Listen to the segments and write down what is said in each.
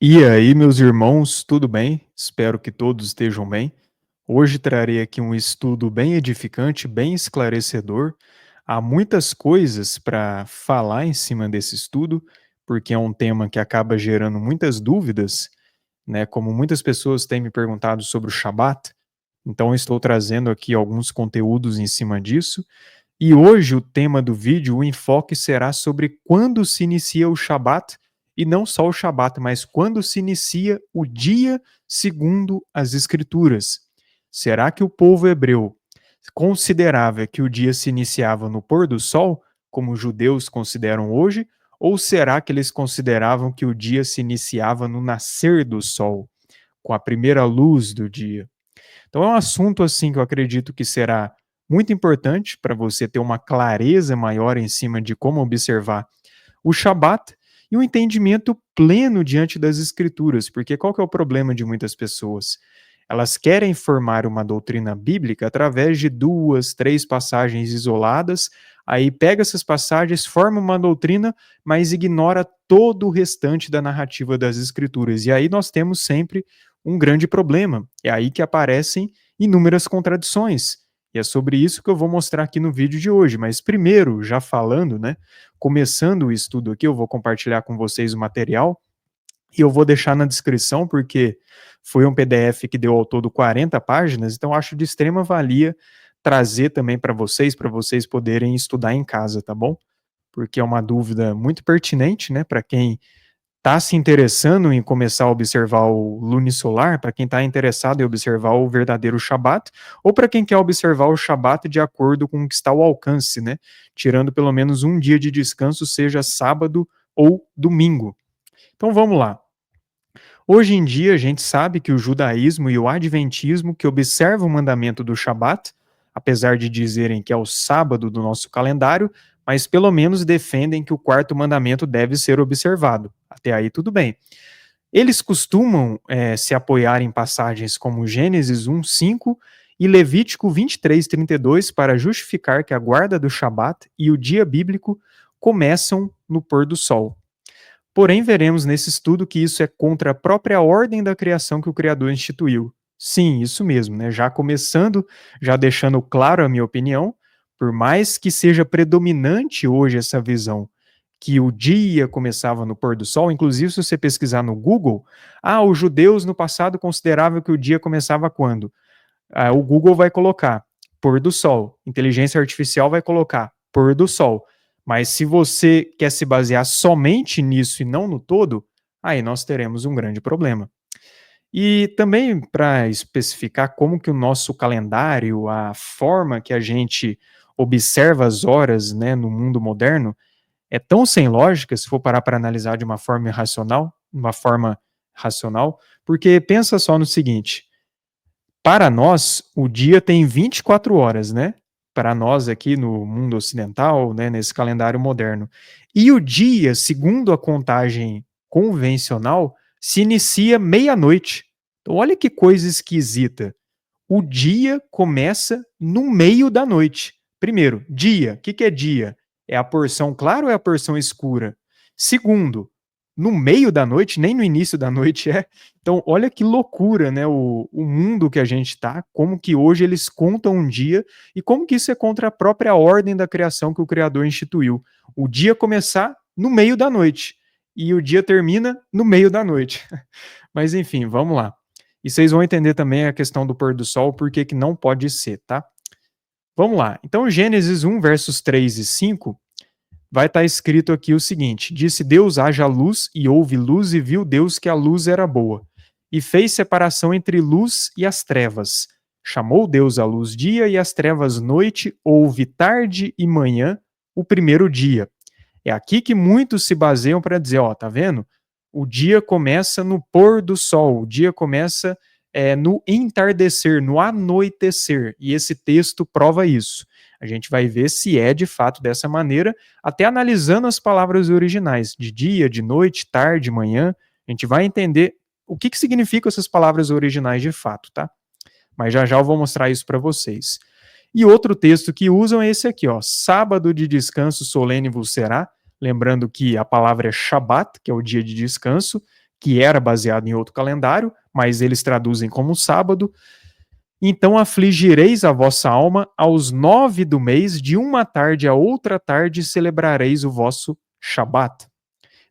E aí, meus irmãos, tudo bem? Espero que todos estejam bem. Hoje trarei aqui um estudo bem edificante, bem esclarecedor. Há muitas coisas para falar em cima desse estudo, porque é um tema que acaba gerando muitas dúvidas, né? Como muitas pessoas têm me perguntado sobre o Shabat, então eu estou trazendo aqui alguns conteúdos em cima disso. E hoje o tema do vídeo, o enfoque será sobre quando se inicia o Shabat, e não só o Shabat, mas quando se inicia o dia segundo as Escrituras. Será que o povo hebreu considerava que o dia se iniciava no pôr do sol, como os judeus consideram hoje, ou será que eles consideravam que o dia se iniciava no nascer do sol, com a primeira luz do dia? Então é um assunto assim que eu acredito que será muito importante para você ter uma clareza maior em cima de como observar o Shabat e um entendimento pleno diante das escrituras, porque qual que é o problema de muitas pessoas? Elas querem formar uma doutrina bíblica através de duas, três passagens isoladas, aí pega essas passagens, forma uma doutrina, mas ignora todo o restante da narrativa das escrituras. E aí nós temos sempre um grande problema. É aí que aparecem inúmeras contradições. E é sobre isso que eu vou mostrar aqui no vídeo de hoje. Mas primeiro, já falando, né, começando o estudo aqui, eu vou compartilhar com vocês o material e eu vou deixar na descrição porque foi um PDF que deu ao todo 40 páginas, então acho de extrema valia trazer também para vocês poderem estudar em casa, tá bom? Porque é uma dúvida muito pertinente, né, para quem está se interessando em começar a observar o lunisolar, para quem está interessado em observar o verdadeiro Shabat, ou para quem quer observar o Shabat de acordo com o que está ao alcance, né? Tirando pelo menos um dia de descanso, seja sábado ou domingo. Então vamos lá. Hoje em dia, a gente sabe que o judaísmo e o adventismo, que observam o mandamento do Shabat, apesar de dizerem que é o sábado do nosso calendário, mas pelo menos defendem que o quarto mandamento deve ser observado. Até aí, tudo bem. Eles costumam se apoiar em passagens como Gênesis 1:5 e Levítico 23:32 para justificar que a guarda do Shabat e o dia bíblico começam no pôr do sol. Porém, veremos nesse estudo que isso é contra a própria ordem da criação que o Criador instituiu. Sim, isso mesmo, né? Já começando, já deixando claro a minha opinião, por mais que seja predominante hoje essa visão que o dia começava no pôr do sol, inclusive se você pesquisar no Google, os judeus no passado consideravam que o dia começava quando? O Google vai colocar pôr do sol, inteligência artificial vai colocar pôr do sol. Mas se você quer se basear somente nisso e não no todo, aí nós teremos um grande problema. E também para especificar como que o nosso calendário, a forma que a gente observa as horas, né, no mundo moderno, é tão sem lógica, se for parar para analisar de uma forma racional, porque pensa só no seguinte: para nós, o dia tem 24 horas, né? Para nós aqui no mundo ocidental, né, nesse calendário moderno. E o dia, segundo a contagem convencional, se inicia meia-noite. Então, olha que coisa esquisita. O dia começa no meio da noite. Primeiro, dia. O que é dia? É a porção clara ou é a porção escura? Segundo, no meio da noite, nem no início da noite é. Então, olha que loucura, né? O mundo que a gente está, como que hoje eles contam um dia e como que isso é contra a própria ordem da criação que o Criador instituiu. O dia começar no meio da noite e o dia termina no meio da noite. Mas enfim, vamos lá. E vocês vão entender também a questão do pôr do sol, por que não pode ser, tá? Vamos lá. Então, Gênesis 1, versos 3 e 5, vai estar escrito aqui o seguinte: disse Deus: haja luz, e houve luz, e viu Deus que a luz era boa. E fez separação entre luz e as trevas. Chamou Deus a luz dia e as trevas noite, houve tarde e manhã, o primeiro dia. É aqui que muitos se baseiam para dizer, ó, tá vendo? O dia começa no pôr do sol, o dia começa no entardecer, no anoitecer, e esse texto prova isso. A gente vai ver se é de fato dessa maneira, até analisando as palavras originais, de dia, de noite, tarde, manhã, a gente vai entender o que significam essas palavras originais de fato, tá? Mas já já eu vou mostrar isso para vocês. E outro texto que usam é esse aqui, ó, sábado de descanso solene vos será, lembrando que a palavra é Shabat, que é o dia de descanso, que era baseado em outro calendário, mas eles traduzem como sábado. Então afligireis a vossa alma aos 9 do mês, de uma tarde a outra tarde celebrareis o vosso Shabat.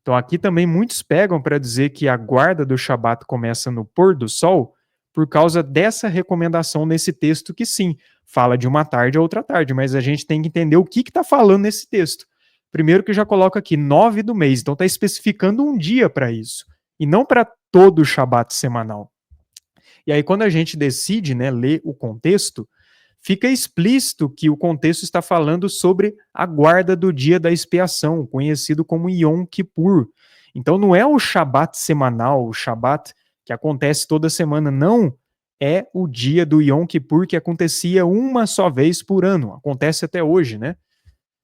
Então aqui também muitos pegam para dizer que a guarda do Shabat começa no pôr do sol, por causa dessa recomendação nesse texto que sim, fala de uma tarde a outra tarde, mas a gente tem que entender o que está falando nesse texto. Primeiro que já coloca aqui 9 do mês, então está especificando um dia para isso, e não para todo o Shabat semanal. E aí quando a gente decide, né, ler o contexto, fica explícito que o contexto está falando sobre a guarda do dia da expiação, conhecido como Yom Kippur. Então não é o Shabat semanal, o Shabat que acontece toda semana, não. É o dia do Yom Kippur que acontecia uma só vez por ano. Acontece até hoje, né?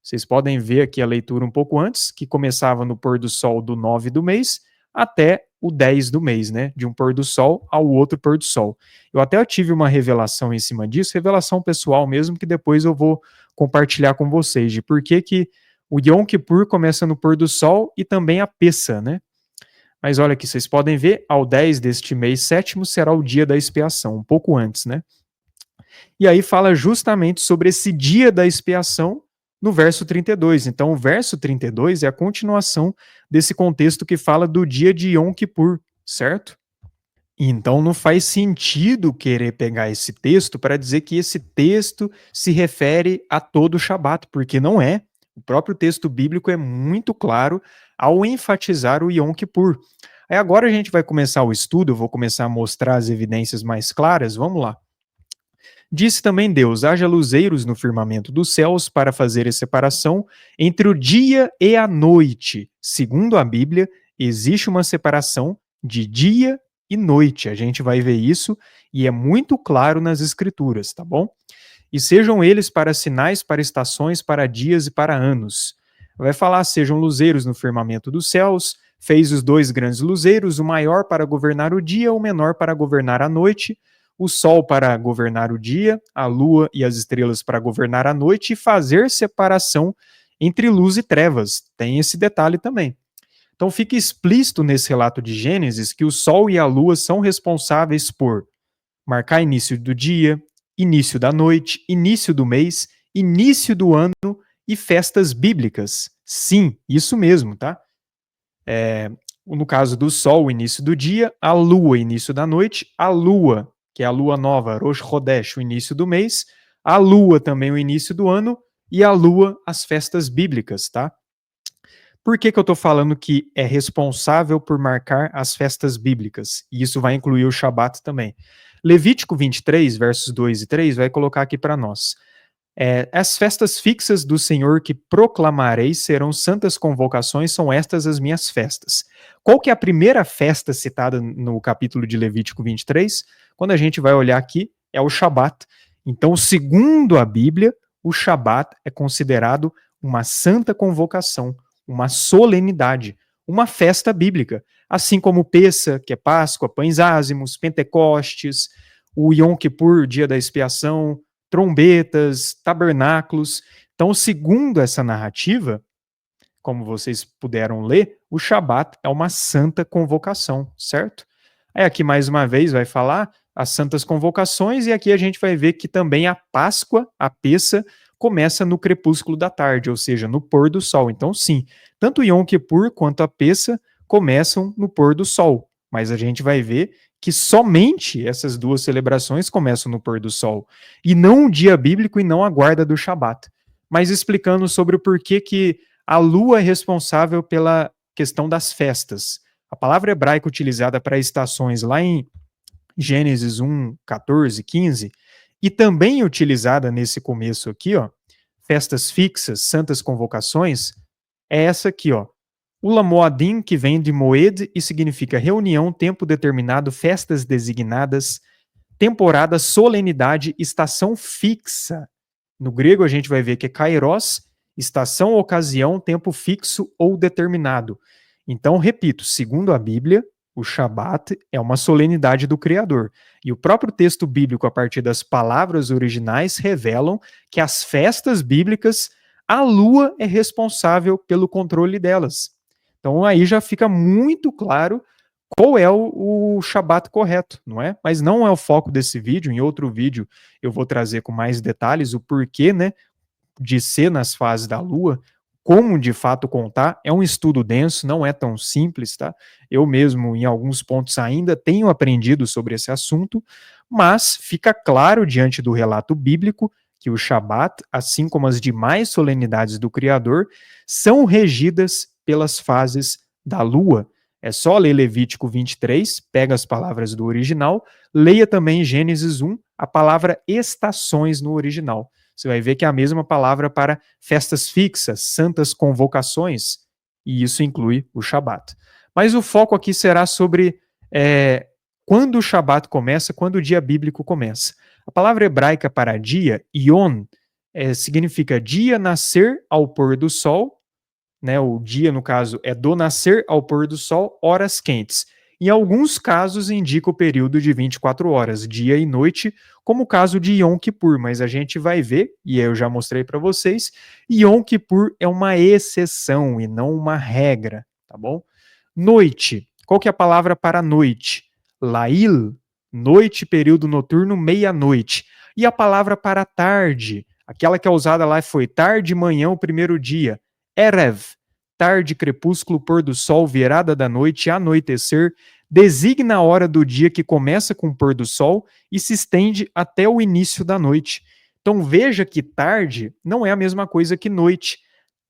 Vocês podem ver aqui a leitura um pouco antes, que começava no pôr do sol do 9 do mês até o 10 do mês, né? De um pôr do sol ao outro pôr do sol. Eu até tive uma revelação em cima disso, revelação pessoal mesmo, que depois eu vou compartilhar com vocês, de por que o Yom Kippur começa no pôr do sol e também a Pessa, né? Mas olha aqui, vocês podem ver, ao 10 deste mês sétimo será o dia da expiação, um pouco antes, né? E aí fala justamente sobre esse dia da expiação no verso 32. Então, o verso 32 é a continuação desse contexto que fala do dia de Yom Kippur, certo? Então, não faz sentido querer pegar esse texto para dizer que esse texto se refere a todo o Shabat, porque não é. O próprio texto bíblico é muito claro ao enfatizar o Yom Kippur. Aí agora a gente vai começar o estudo, eu vou começar a mostrar as evidências mais claras, vamos lá. Disse também Deus: haja luzeiros no firmamento dos céus para fazer a separação entre o dia e a noite. Segundo a Bíblia, existe uma separação de dia e noite. A gente vai ver isso e é muito claro nas Escrituras, tá bom? E sejam eles para sinais, para estações, para dias e para anos. Vai falar: sejam luzeiros no firmamento dos céus. Fez os dois grandes luzeiros, o maior para governar o dia, o menor para governar a noite, o sol para governar o dia, a lua e as estrelas para governar a noite, e fazer separação entre luz e trevas. Tem esse detalhe também. Então fica explícito nesse relato de Gênesis que o sol e a lua são responsáveis por marcar início do dia, início da noite, início do mês, início do ano e festas bíblicas. Sim, isso mesmo, tá? No caso do sol, o início do dia, a lua, início da noite, a lua, que é a lua nova, Rosh Chodesh, o início do mês, a lua também o início do ano, e a lua, as festas bíblicas, tá? Por que eu estou falando que é responsável por marcar as festas bíblicas? E isso vai incluir o Shabat também. Levítico 23, versos 2 e 3, vai colocar aqui para nós. As festas fixas do Senhor que proclamarei serão santas convocações, são estas as minhas festas. Qual que é a primeira festa citada no capítulo de Levítico 23? Quando a gente vai olhar aqui, é o Shabat. Então, segundo a Bíblia, o Shabat é considerado uma santa convocação, uma solenidade, uma festa bíblica. Assim como Pessa, que é Páscoa, Pães Ázimos, Pentecostes, o Yom Kippur, dia da expiação, trombetas, tabernáculos. Então, segundo essa narrativa, como vocês puderam ler, o Shabat é uma santa convocação, certo? Aí aqui mais uma vez vai falar as santas convocações, e aqui a gente vai ver que também a Páscoa, a Pessa, começa no crepúsculo da tarde, ou seja, no pôr do sol. Então, sim, tanto o Yom Kippur quanto a Pessa começam no pôr do sol, mas a gente vai ver que somente essas duas celebrações começam no pôr do sol, e não o dia bíblico e não a guarda do Shabat. Mas explicando sobre o porquê que a lua é responsável pela questão das festas. A palavra hebraica utilizada para estações lá em Gênesis 1, 14, 15, e também utilizada nesse começo aqui, ó, festas fixas, santas convocações, é essa aqui, ó. Ula Moadim, que vem de Moed e significa reunião, tempo determinado, festas designadas, temporada, solenidade, estação fixa. No grego a gente vai ver que é kairos, estação, ocasião, tempo fixo ou determinado. Então, repito, segundo a Bíblia, o Shabat é uma solenidade do Criador. E o próprio texto bíblico, a partir das palavras originais, revelam que as festas bíblicas, a lua é responsável pelo controle delas. Então aí já fica muito claro qual é o Shabat correto, não é? Mas não é o foco desse vídeo. Em outro vídeo eu vou trazer com mais detalhes o porquê, né, de ser nas fases da Lua, como de fato contar. É um estudo denso, não é tão simples, tá? Eu mesmo, em alguns pontos, ainda tenho aprendido sobre esse assunto, mas fica claro diante do relato bíblico que o Shabat, assim como as demais solenidades do Criador, são regidas pelas fases da Lua. É só ler Levítico 23, pega as palavras do original, leia também Gênesis 1, a palavra estações no original. Você vai ver que é a mesma palavra para festas fixas, santas convocações, e isso inclui o Shabat. Mas o foco aqui será sobre quando o Shabat começa, quando o dia bíblico começa. A palavra hebraica para dia, Yom, significa dia nascer ao pôr do sol, né? O dia, no caso, é do nascer ao pôr do sol, horas quentes. Em alguns casos, indica o período de 24 horas, dia e noite, como o caso de Yom Kippur, mas a gente vai ver, e eu já mostrei para vocês, Yom Kippur é uma exceção e não uma regra, tá bom? Noite. Qual que é a palavra para noite? Lail, noite, período noturno, meia-noite. E a palavra para tarde, aquela que é usada lá foi tarde, manhã, o primeiro dia. Erev, tarde, crepúsculo, pôr do sol, virada da noite, anoitecer, designa a hora do dia que começa com o pôr do sol e se estende até o início da noite. Então veja que tarde não é a mesma coisa que noite.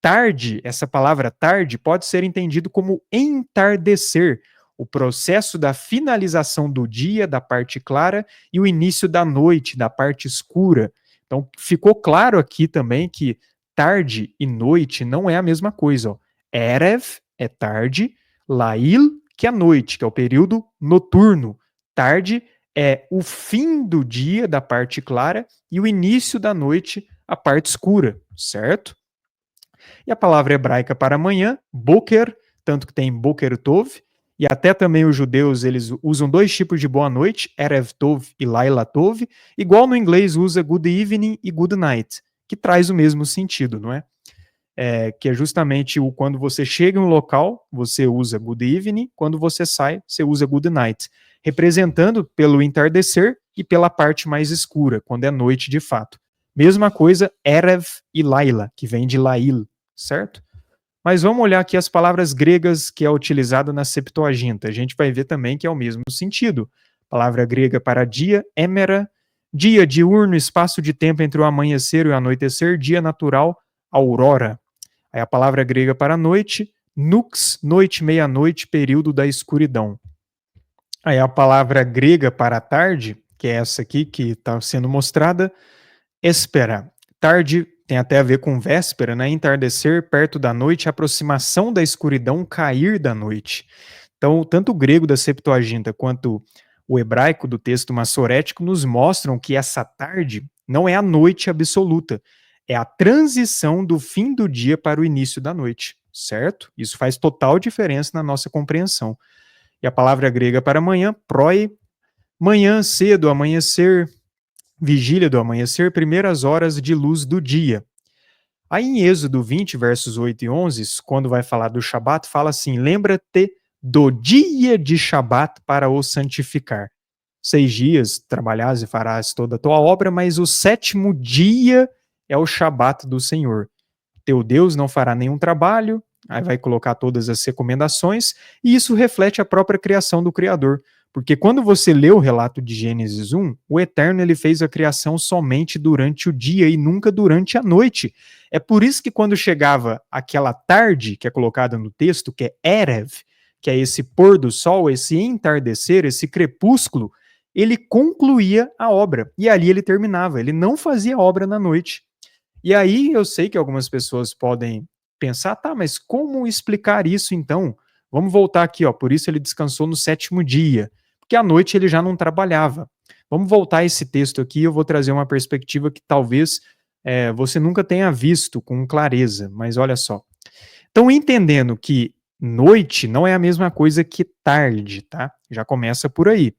Tarde, essa palavra tarde, pode ser entendido como entardecer, o processo da finalização do dia, da parte clara, e o início da noite, da parte escura. Então ficou claro aqui também que tarde e noite não é a mesma coisa. Ó. Erev é tarde, Lail, que é noite, que é o período noturno. Tarde é o fim do dia, da parte clara, e o início da noite, a parte escura, certo? E a palavra hebraica para amanhã, boker, tanto que tem boker tov, e até também os judeus eles usam dois tipos de boa noite, erev tov e laila tov, igual no inglês usa good evening e good night, que traz o mesmo sentido, não é? Que é justamente o quando você chega em um local, você usa good evening, quando você sai, você usa good night, representando pelo entardecer e pela parte mais escura, quando é noite de fato. Mesma coisa, erev e laila, que vem de lail, certo? Mas vamos olhar aqui as palavras gregas que é utilizada na Septuaginta. A gente vai ver também que é o mesmo sentido. Palavra grega para dia, emera, dia diurno, espaço de tempo entre o amanhecer e o anoitecer, dia natural, aurora. Aí a palavra grega para noite, nux, noite, meia-noite, período da escuridão. Aí a palavra grega para tarde, que é essa aqui que está sendo mostrada, espera. Tarde tem até a ver com véspera, né? Entardecer, perto da noite, aproximação da escuridão, cair da noite. Então, tanto o grego da Septuaginta quanto o hebraico do texto massorético nos mostram que essa tarde não é a noite absoluta, é a transição do fim do dia para o início da noite, certo? Isso faz total diferença na nossa compreensão. E a palavra grega para manhã, proi, manhã cedo, amanhecer, vigília do amanhecer, primeiras horas de luz do dia. Aí em Êxodo 20, versos 8 e 11, quando vai falar do Shabat, fala assim: lembra-te do dia de Shabat para o santificar. 6 dias trabalhas e farás toda a tua obra, mas o sétimo dia é o Shabat do Senhor. Teu Deus não fará nenhum trabalho, aí vai colocar todas as recomendações, e isso reflete a própria criação do Criador. Porque quando você lê o relato de Gênesis 1, o Eterno ele fez a criação somente durante o dia e nunca durante a noite. É por isso que quando chegava aquela tarde, que é colocada no texto, que é Erev, que é esse pôr do sol, esse entardecer, esse crepúsculo, ele concluía a obra. E ali ele terminava, ele não fazia obra na noite. E aí eu sei que algumas pessoas podem pensar, tá, mas como explicar isso então? Vamos voltar aqui, ó. Por isso ele descansou no sétimo dia, porque à noite ele já não trabalhava. Vamos voltar a esse texto aqui, eu vou trazer uma perspectiva que talvez você nunca tenha visto com clareza, mas olha só. Então, entendendo que noite não é a mesma coisa que tarde, tá? Já começa por aí.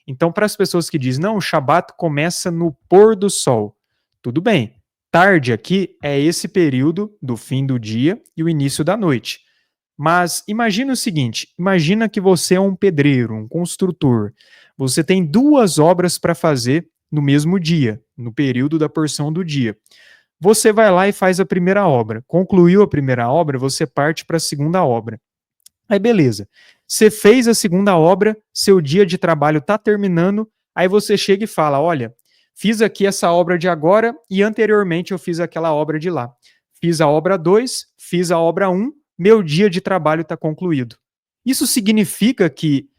Então, para as pessoas que dizem, não, o Shabat começa no pôr do sol, tudo bem. Tarde aqui é esse período do fim do dia e o início da noite. Mas imagina o seguinte, imagina que você é um pedreiro, um construtor. Você tem duas obras para fazer no mesmo dia, no período da porção do dia. Você vai lá e faz a primeira obra. Concluiu a primeira obra, você parte para a segunda obra. Aí beleza. Você fez a segunda obra, seu dia de trabalho está terminando, aí você chega e fala: olha, fiz aqui essa obra de agora e anteriormente eu fiz aquela obra de lá. Fiz a obra 2, fiz a obra um, meu dia de trabalho está concluído. Isso significa que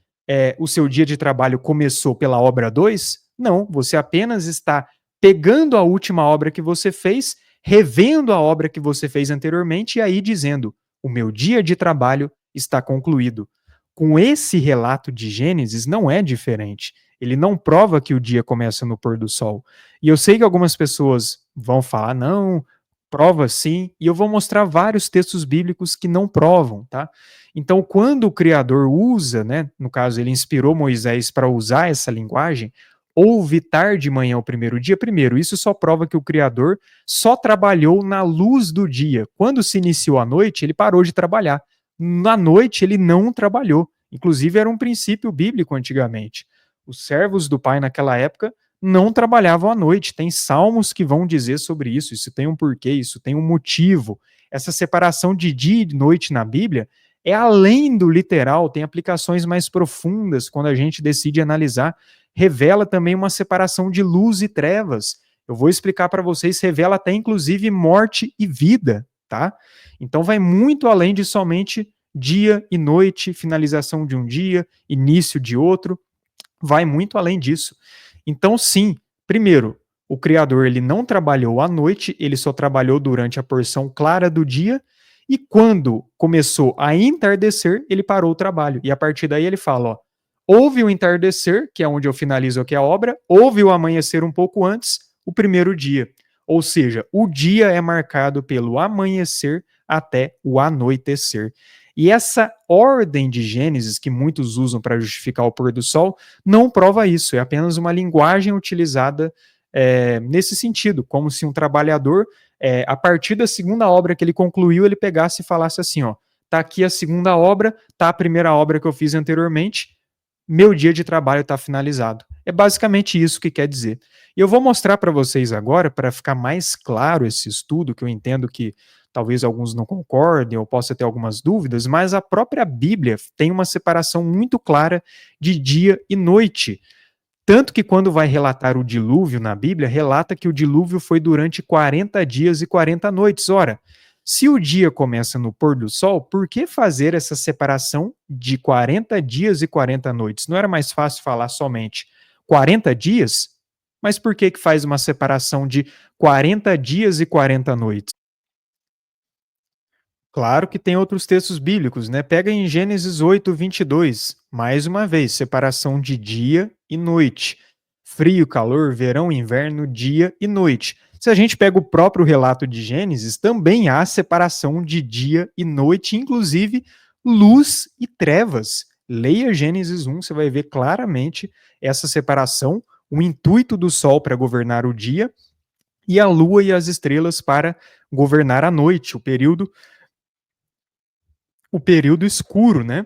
o seu dia de trabalho começou pela obra 2? Não, você apenas está pegando a última obra que você fez, revendo a obra que você fez anteriormente e aí dizendo: o meu dia de trabalho está concluído. Com esse relato de Gênesis não é diferente. Ele não prova que o dia começa no pôr do sol. E eu sei que algumas pessoas vão falar, não, prova sim, e eu vou mostrar vários textos bíblicos que não provam, tá? Então, quando o Criador usa, né, no caso, ele inspirou Moisés para usar essa linguagem, houve tarde de manhã o primeiro dia, primeiro, isso só prova que o Criador só trabalhou na luz do dia. Quando se iniciou a noite, ele parou de trabalhar. Na noite ele não trabalhou. Inclusive era um princípio bíblico antigamente. Os servos do pai naquela época não trabalhavam à noite. Tem salmos que vão dizer sobre isso. Isso tem um porquê, isso tem um motivo. Essa separação de dia e noite na Bíblia é além do literal, tem aplicações mais profundas quando a gente decide analisar. Revela também uma separação de luz e trevas. Eu vou explicar para vocês, revela até inclusive morte e vida, tá? Então vai muito além de somente dia e noite, finalização de um dia, início de outro, vai muito além disso. Então sim, primeiro, o Criador ele não trabalhou à noite, ele só trabalhou durante a porção clara do dia, e quando começou a entardecer, ele parou o trabalho. E a partir daí ele fala, ó, houve o entardecer, que é onde eu finalizo aqui a obra, houve o amanhecer um pouco antes, o primeiro dia. Ou seja, o dia é marcado pelo amanhecer até o anoitecer. E essa ordem de Gênesis, que muitos usam para justificar o pôr do sol, não prova isso, é apenas uma linguagem utilizada nesse sentido, como se um trabalhador, a partir da segunda obra que ele concluiu, ele pegasse e falasse assim, ó, tá aqui a segunda obra, tá a primeira obra que eu fiz anteriormente, meu dia de trabalho está finalizado. É basicamente isso que quer dizer. E eu vou mostrar para vocês agora, para ficar mais claro esse estudo, que eu entendo que talvez alguns não concordem ou possa ter algumas dúvidas, mas a própria Bíblia tem uma separação muito clara de dia e noite. Tanto que quando vai relatar o dilúvio na Bíblia, relata que o dilúvio foi durante 40 dias e 40 noites. Ora, se o dia começa no pôr do sol, por que fazer essa separação de 40 dias e 40 noites? Não era mais fácil falar somente 40 dias? Mas por que faz uma separação de 40 dias e 40 noites? Claro que tem outros textos bíblicos, né? Pega em Gênesis 8:22, mais uma vez, separação de dia e noite. Frio, calor, verão, inverno, dia e noite. Se a gente pega o próprio relato de Gênesis, também há separação de dia e noite, inclusive luz e trevas. Leia Gênesis 1, você vai ver claramente essa separação, o intuito do sol para governar o dia e a lua e as estrelas para governar a noite, o período escuro, né?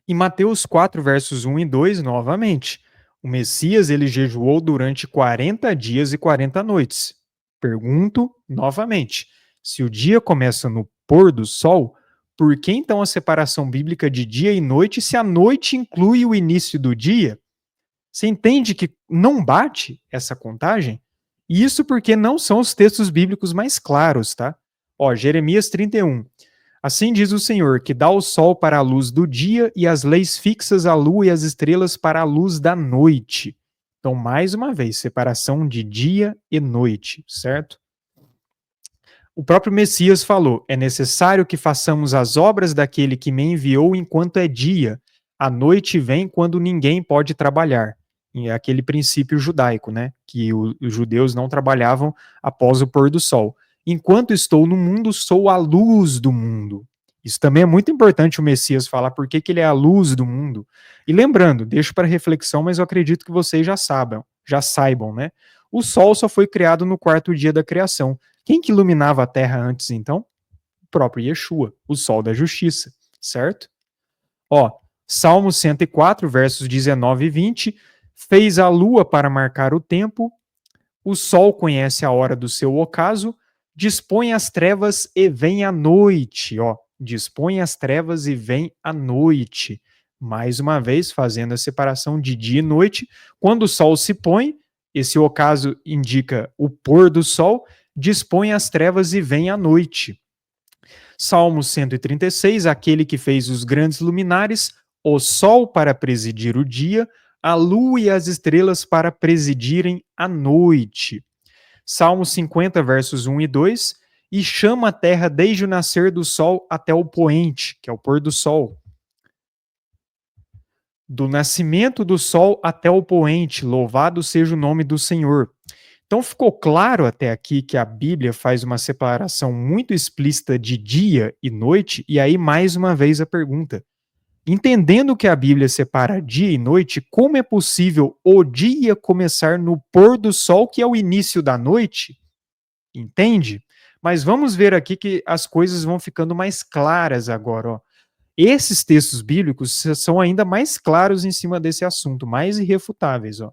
Em Mateus 4, versos 1 e 2, novamente, o Messias ele jejuou durante 40 dias e 40 noites. Pergunto novamente, se o dia começa no pôr do sol, por que então a separação bíblica de dia e noite se a noite inclui o início do dia? Você entende que não bate essa contagem? Isso porque não são os textos bíblicos mais claros, tá? Ó, Jeremias 31. Assim diz o Senhor, que dá o sol para a luz do dia e as leis fixas a lua e as estrelas para a luz da noite. Então, mais uma vez, separação de dia e noite, certo? O próprio Messias falou: é necessário que façamos as obras daquele que me enviou enquanto é dia. A noite vem quando ninguém pode trabalhar. E é aquele princípio judaico, né? Que os judeus não trabalhavam após o pôr do sol. Enquanto estou no mundo, sou a luz do mundo. Isso também é muito importante o Messias falar por que ele é a luz do mundo. E lembrando, deixo para reflexão, mas eu acredito que vocês já saibam, né? O sol só foi criado no quarto dia da criação. Quem que iluminava a terra antes, então? próprio Yeshua, o sol da justiça, certo? Ó, Salmo 104, versos 19 e 20, fez a lua para marcar o tempo, o sol conhece a hora do seu ocaso, dispõe as trevas e vem a noite, ó, dispõe as trevas e vem a noite. Mais uma vez, fazendo a separação de dia e noite, quando o sol se põe, esse ocaso indica o pôr do sol, dispõe as trevas e vem a noite. Salmo 136, aquele que fez os grandes luminares, o sol para presidir o dia, a lua e as estrelas para presidirem a noite. Salmo 50, versos 1 e 2, e chama a terra desde o nascer do sol até o poente, que é o pôr do sol. Do nascimento do sol até o poente, louvado seja o nome do Senhor. Então ficou claro até aqui que a Bíblia faz uma separação muito explícita de dia e noite, e aí mais uma vez a pergunta: entendendo que a Bíblia separa dia e noite, como é possível o dia começar no pôr do sol, que é o início da noite? Entende? Mas vamos ver aqui que as coisas vão ficando mais claras agora, ó. Esses textos bíblicos são ainda mais claros em cima desse assunto, mais irrefutáveis, ó.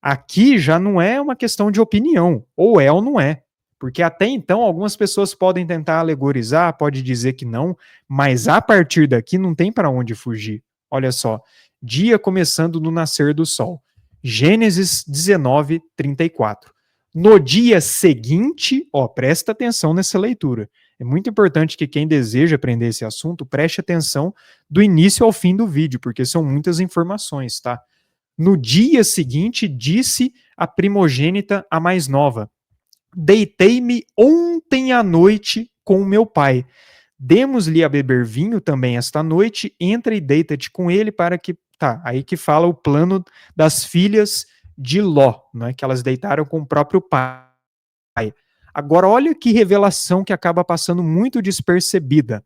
Aqui já não é uma questão de opinião, ou é ou não é. Porque até então algumas pessoas podem tentar alegorizar, pode dizer que não, mas a partir daqui não tem para onde fugir. Olha só, dia começando no nascer do sol. Gênesis 19, 34. No dia seguinte, ó, presta atenção nessa leitura. É muito importante que quem deseja aprender esse assunto preste atenção do início ao fim do vídeo, porque são muitas informações, tá? No dia seguinte, disse a primogênita, a mais nova: deitei-me ontem à noite com o meu pai. Demos-lhe a beber vinho também esta noite, entra e deita-te com ele para que... Tá, aí que fala o plano das filhas de Ló, né, que elas deitaram com o próprio pai. Agora, olha que revelação que acaba passando muito despercebida.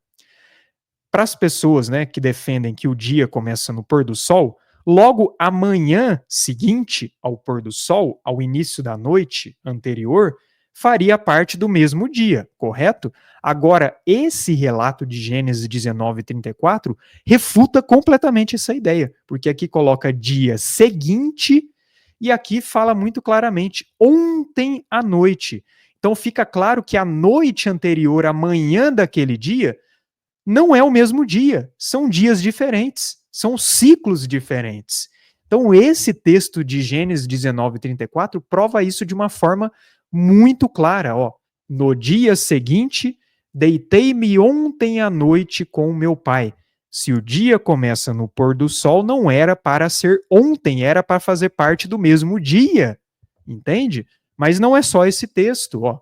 Para as pessoas, né, que defendem que o dia começa no pôr do sol, logo a manhã seguinte ao pôr do sol, ao início da noite anterior, faria parte do mesmo dia, correto? Agora, esse relato de Gênesis 19:34 refuta completamente essa ideia, porque aqui coloca dia seguinte e aqui fala muito claramente ontem à noite. Então fica claro que a noite anterior à manhã daquele dia não é o mesmo dia, são dias diferentes, são ciclos diferentes. Então, esse texto de Gênesis 19:34 prova isso de uma forma muito clara. Ó. No dia seguinte, deitei-me ontem à noite com o meu pai. Se o dia começa no pôr do sol, não era para ser ontem, era para fazer parte do mesmo dia. Entende? Mas não é só esse texto. Ó.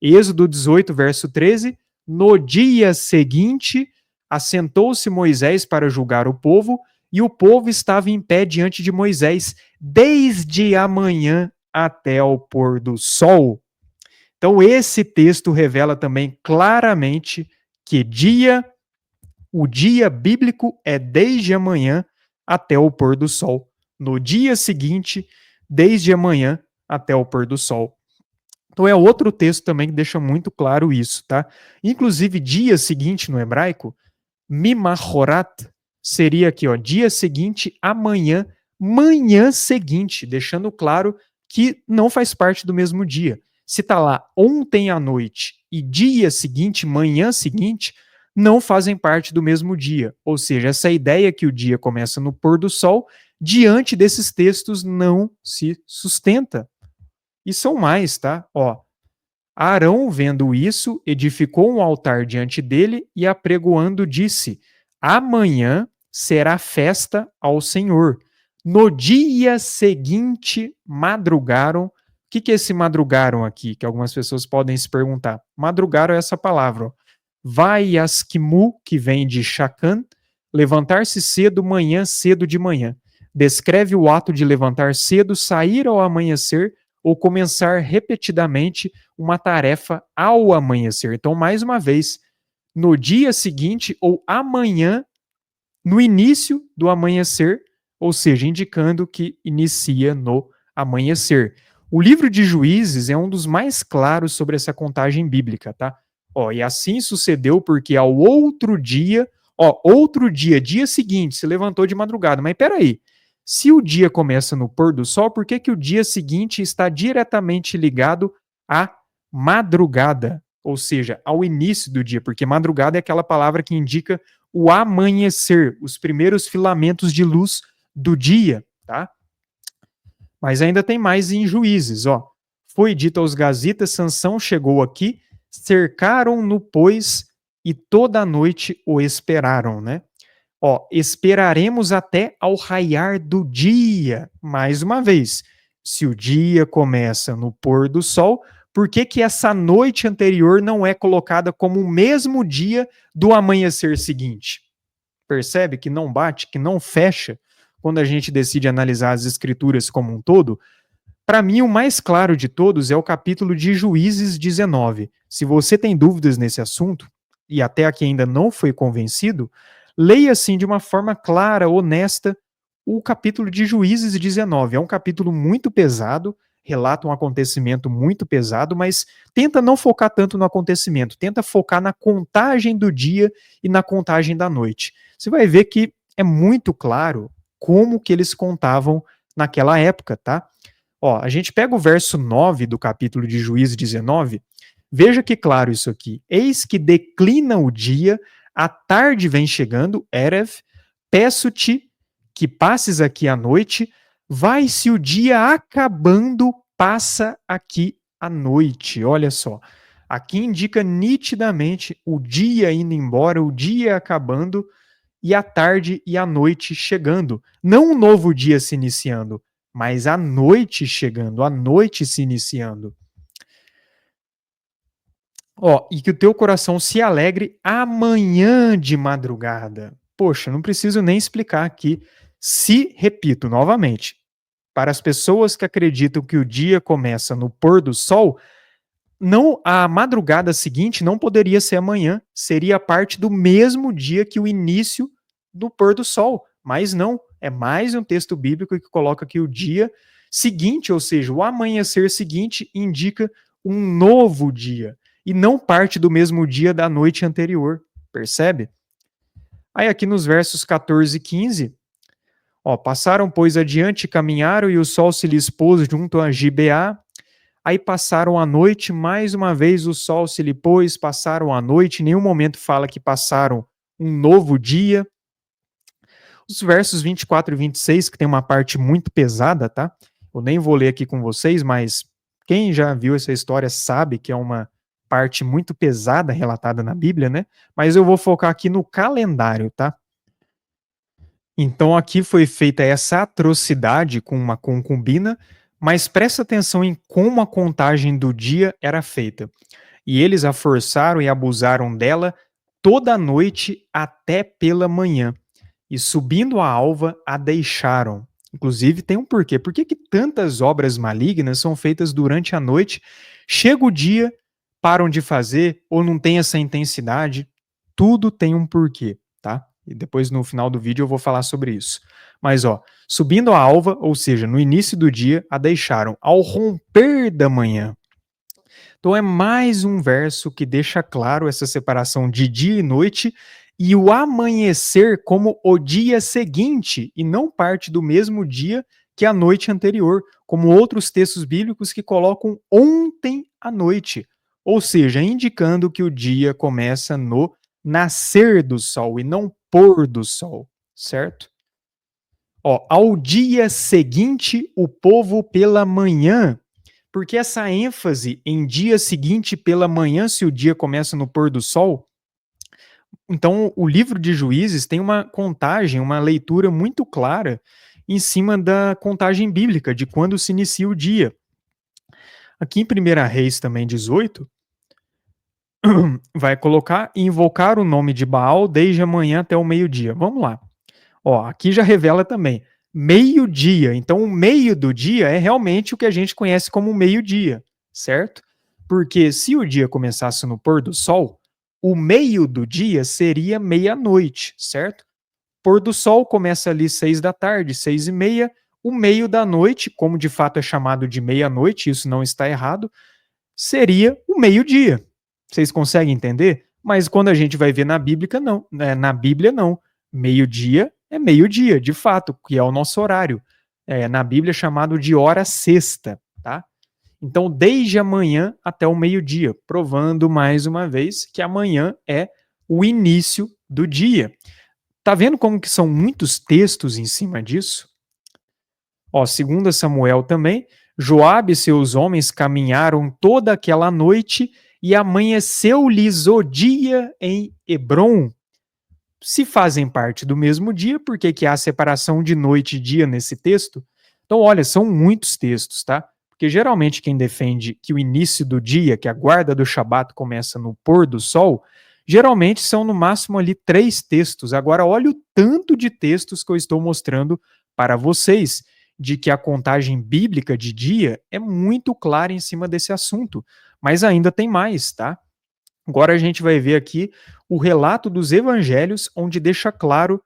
Êxodo 18, verso 13. No dia seguinte, assentou-se Moisés para julgar o povo, e o povo estava em pé diante de Moisés, desde a manhã até o pôr do sol. Então, esse texto revela também claramente que o dia bíblico é desde a manhã até o pôr do sol. No dia seguinte, desde a manhã até o pôr do sol. Então é outro texto também que deixa muito claro isso, tá? Inclusive, dia seguinte no hebraico, mimahorat, seria aqui, ó, dia seguinte, amanhã, manhã seguinte, deixando claro que não faz parte do mesmo dia. Se tá lá ontem à noite e dia seguinte, manhã seguinte, não fazem parte do mesmo dia. Ou seja, essa ideia que o dia começa no pôr do sol, diante desses textos, não se sustenta. E são mais, tá? Ó, Arão, vendo isso, edificou um altar diante dele e, apregoando, disse: amanhã será festa ao Senhor. No dia seguinte, madrugaram. O que é esse madrugaram aqui? Que algumas pessoas podem se perguntar. Madrugaram é essa palavra. Ó. Vai asquimu, que vem de Shakan, levantar-se cedo, manhã cedo de manhã. Descreve o ato de levantar cedo, sair ao amanhecer ou começar repetidamente uma tarefa ao amanhecer. Então, mais uma vez, no dia seguinte ou amanhã, no início do amanhecer, ou seja, indicando que inicia no amanhecer. O livro de Juízes é um dos mais claros sobre essa contagem bíblica, tá? Ó, e assim sucedeu porque ao outro dia, ó, outro dia, dia seguinte, se levantou de madrugada. Mas peraí, se o dia começa no pôr do sol, por que que o dia seguinte está diretamente ligado à madrugada? Ou seja, ao início do dia, porque madrugada é aquela palavra que indica o amanhecer, os primeiros filamentos de luz do dia, tá? Mas ainda tem mais em Juízes, ó. Foi dito aos gazitas, Sansão chegou aqui, cercaram-no, pois, e toda a noite o esperaram, né? Ó, esperaremos até ao raiar do dia. Mais uma vez, se o dia começa no pôr do sol, por que que essa noite anterior não é colocada como o mesmo dia do amanhecer seguinte? Percebe que não bate, que não fecha quando a gente decide analisar as escrituras como um todo? Para mim, o mais claro de todos é o capítulo de Juízes 19. Se você tem dúvidas nesse assunto, e até aqui ainda não foi convencido, leia assim de uma forma clara, honesta, o capítulo de Juízes 19. É um capítulo muito pesado, relata um acontecimento muito pesado, mas tenta não focar tanto no acontecimento, tenta focar na contagem do dia e na contagem da noite. Você vai ver que é muito claro como que eles contavam naquela época, tá? Ó, a gente pega o verso 9 do capítulo de Juízes 19, veja que claro isso aqui. Eis que declina o dia, a tarde vem chegando, Erev, peço-te que passes aqui a noite, vai-se o dia acabando, passa aqui a noite. Olha só, aqui indica nitidamente o dia indo embora, o dia acabando e a tarde e a noite chegando. Não um novo dia se iniciando, mas a noite chegando, a noite se iniciando. Ó, e que o teu coração se alegre amanhã de madrugada. Poxa, não preciso nem explicar aqui. Se, repito novamente, para as pessoas que acreditam que o dia começa no pôr do sol, não, a madrugada seguinte não poderia ser amanhã, seria parte do mesmo dia que o início do pôr do sol. Mas não, é mais um texto bíblico que coloca que o dia seguinte, ou seja, o amanhecer seguinte, indica um novo dia e não parte do mesmo dia da noite anterior, percebe? Aí aqui nos versos 14 e 15, ó, passaram pois adiante, caminharam e o sol se lhes pôs junto a Gibeá. Aí passaram a noite, mais uma vez o sol se lhe pôs, passaram a noite, em nenhum momento fala que passaram um novo dia. Os versos 24 e 26, que tem uma parte muito pesada, tá? Eu nem vou ler aqui com vocês, mas quem já viu essa história sabe que é uma parte muito pesada relatada na Bíblia, né? Mas eu vou focar aqui no calendário, tá? Então aqui foi feita essa atrocidade com uma concubina, mas presta atenção em como a contagem do dia era feita. E eles a forçaram e abusaram dela toda a noite até pela manhã. E subindo a alva, a deixaram. Inclusive, tem um porquê. Por que que tantas obras malignas são feitas durante a noite? Chega o dia, param de fazer, ou não tem essa intensidade. Tudo tem um porquê, tá? E depois no final do vídeo eu vou falar sobre isso. Mas ó, subindo a alva, ou seja, no início do dia, a deixaram ao romper da manhã. Então é mais um verso que deixa claro essa separação de dia e noite e o amanhecer como o dia seguinte e não parte do mesmo dia que a noite anterior, como outros textos bíblicos que colocam ontem à noite, ou seja, indicando que o dia começa no nascer do sol e não pôr do sol, certo? Ó, ao dia seguinte, o povo pela manhã, porque essa ênfase em dia seguinte pela manhã, se o dia começa no pôr do sol, então o livro de Juízes tem uma contagem, uma leitura muito clara em cima da contagem bíblica, de quando se inicia o dia. Aqui em 1 Reis também 18, vai colocar e invocar o nome de Baal desde a manhã até o meio-dia. Vamos lá. Ó, aqui já revela também meio-dia. Então, o meio do dia é realmente o que a gente conhece como meio-dia, certo? Porque se o dia começasse no pôr do sol, o meio do dia seria meia-noite, certo? Pôr do sol começa ali 6 da tarde, 6h30. O meio da noite, como de fato é chamado de meia-noite, isso não está errado, seria o meio-dia. Vocês conseguem entender? Mas quando a gente vai ver na Bíblia, não. Na Bíblia, não. Meio-dia é meio-dia, de fato, que é o nosso horário. Na Bíblia é chamado de hora sexta, tá? Então, desde amanhã até o meio-dia, provando mais uma vez que amanhã é o início do dia. Tá vendo como que são muitos textos em cima disso? Ó, segundo Samuel também, Joabe e seus homens caminharam toda aquela noite e amanheceu-lhes o dia em Hebrom. Se fazem parte do mesmo dia, por que que há separação de noite e dia nesse texto? Então, olha, são muitos textos, tá? Porque geralmente quem defende que o início do dia, que a guarda do Shabat começa no pôr do sol, geralmente são no máximo ali 3 textos. Agora, olha o tanto de textos que eu estou mostrando para vocês, de que a contagem bíblica de dia é muito clara em cima desse assunto. Mas ainda tem mais, tá? Agora a gente vai ver aqui o relato dos evangelhos, onde deixa claro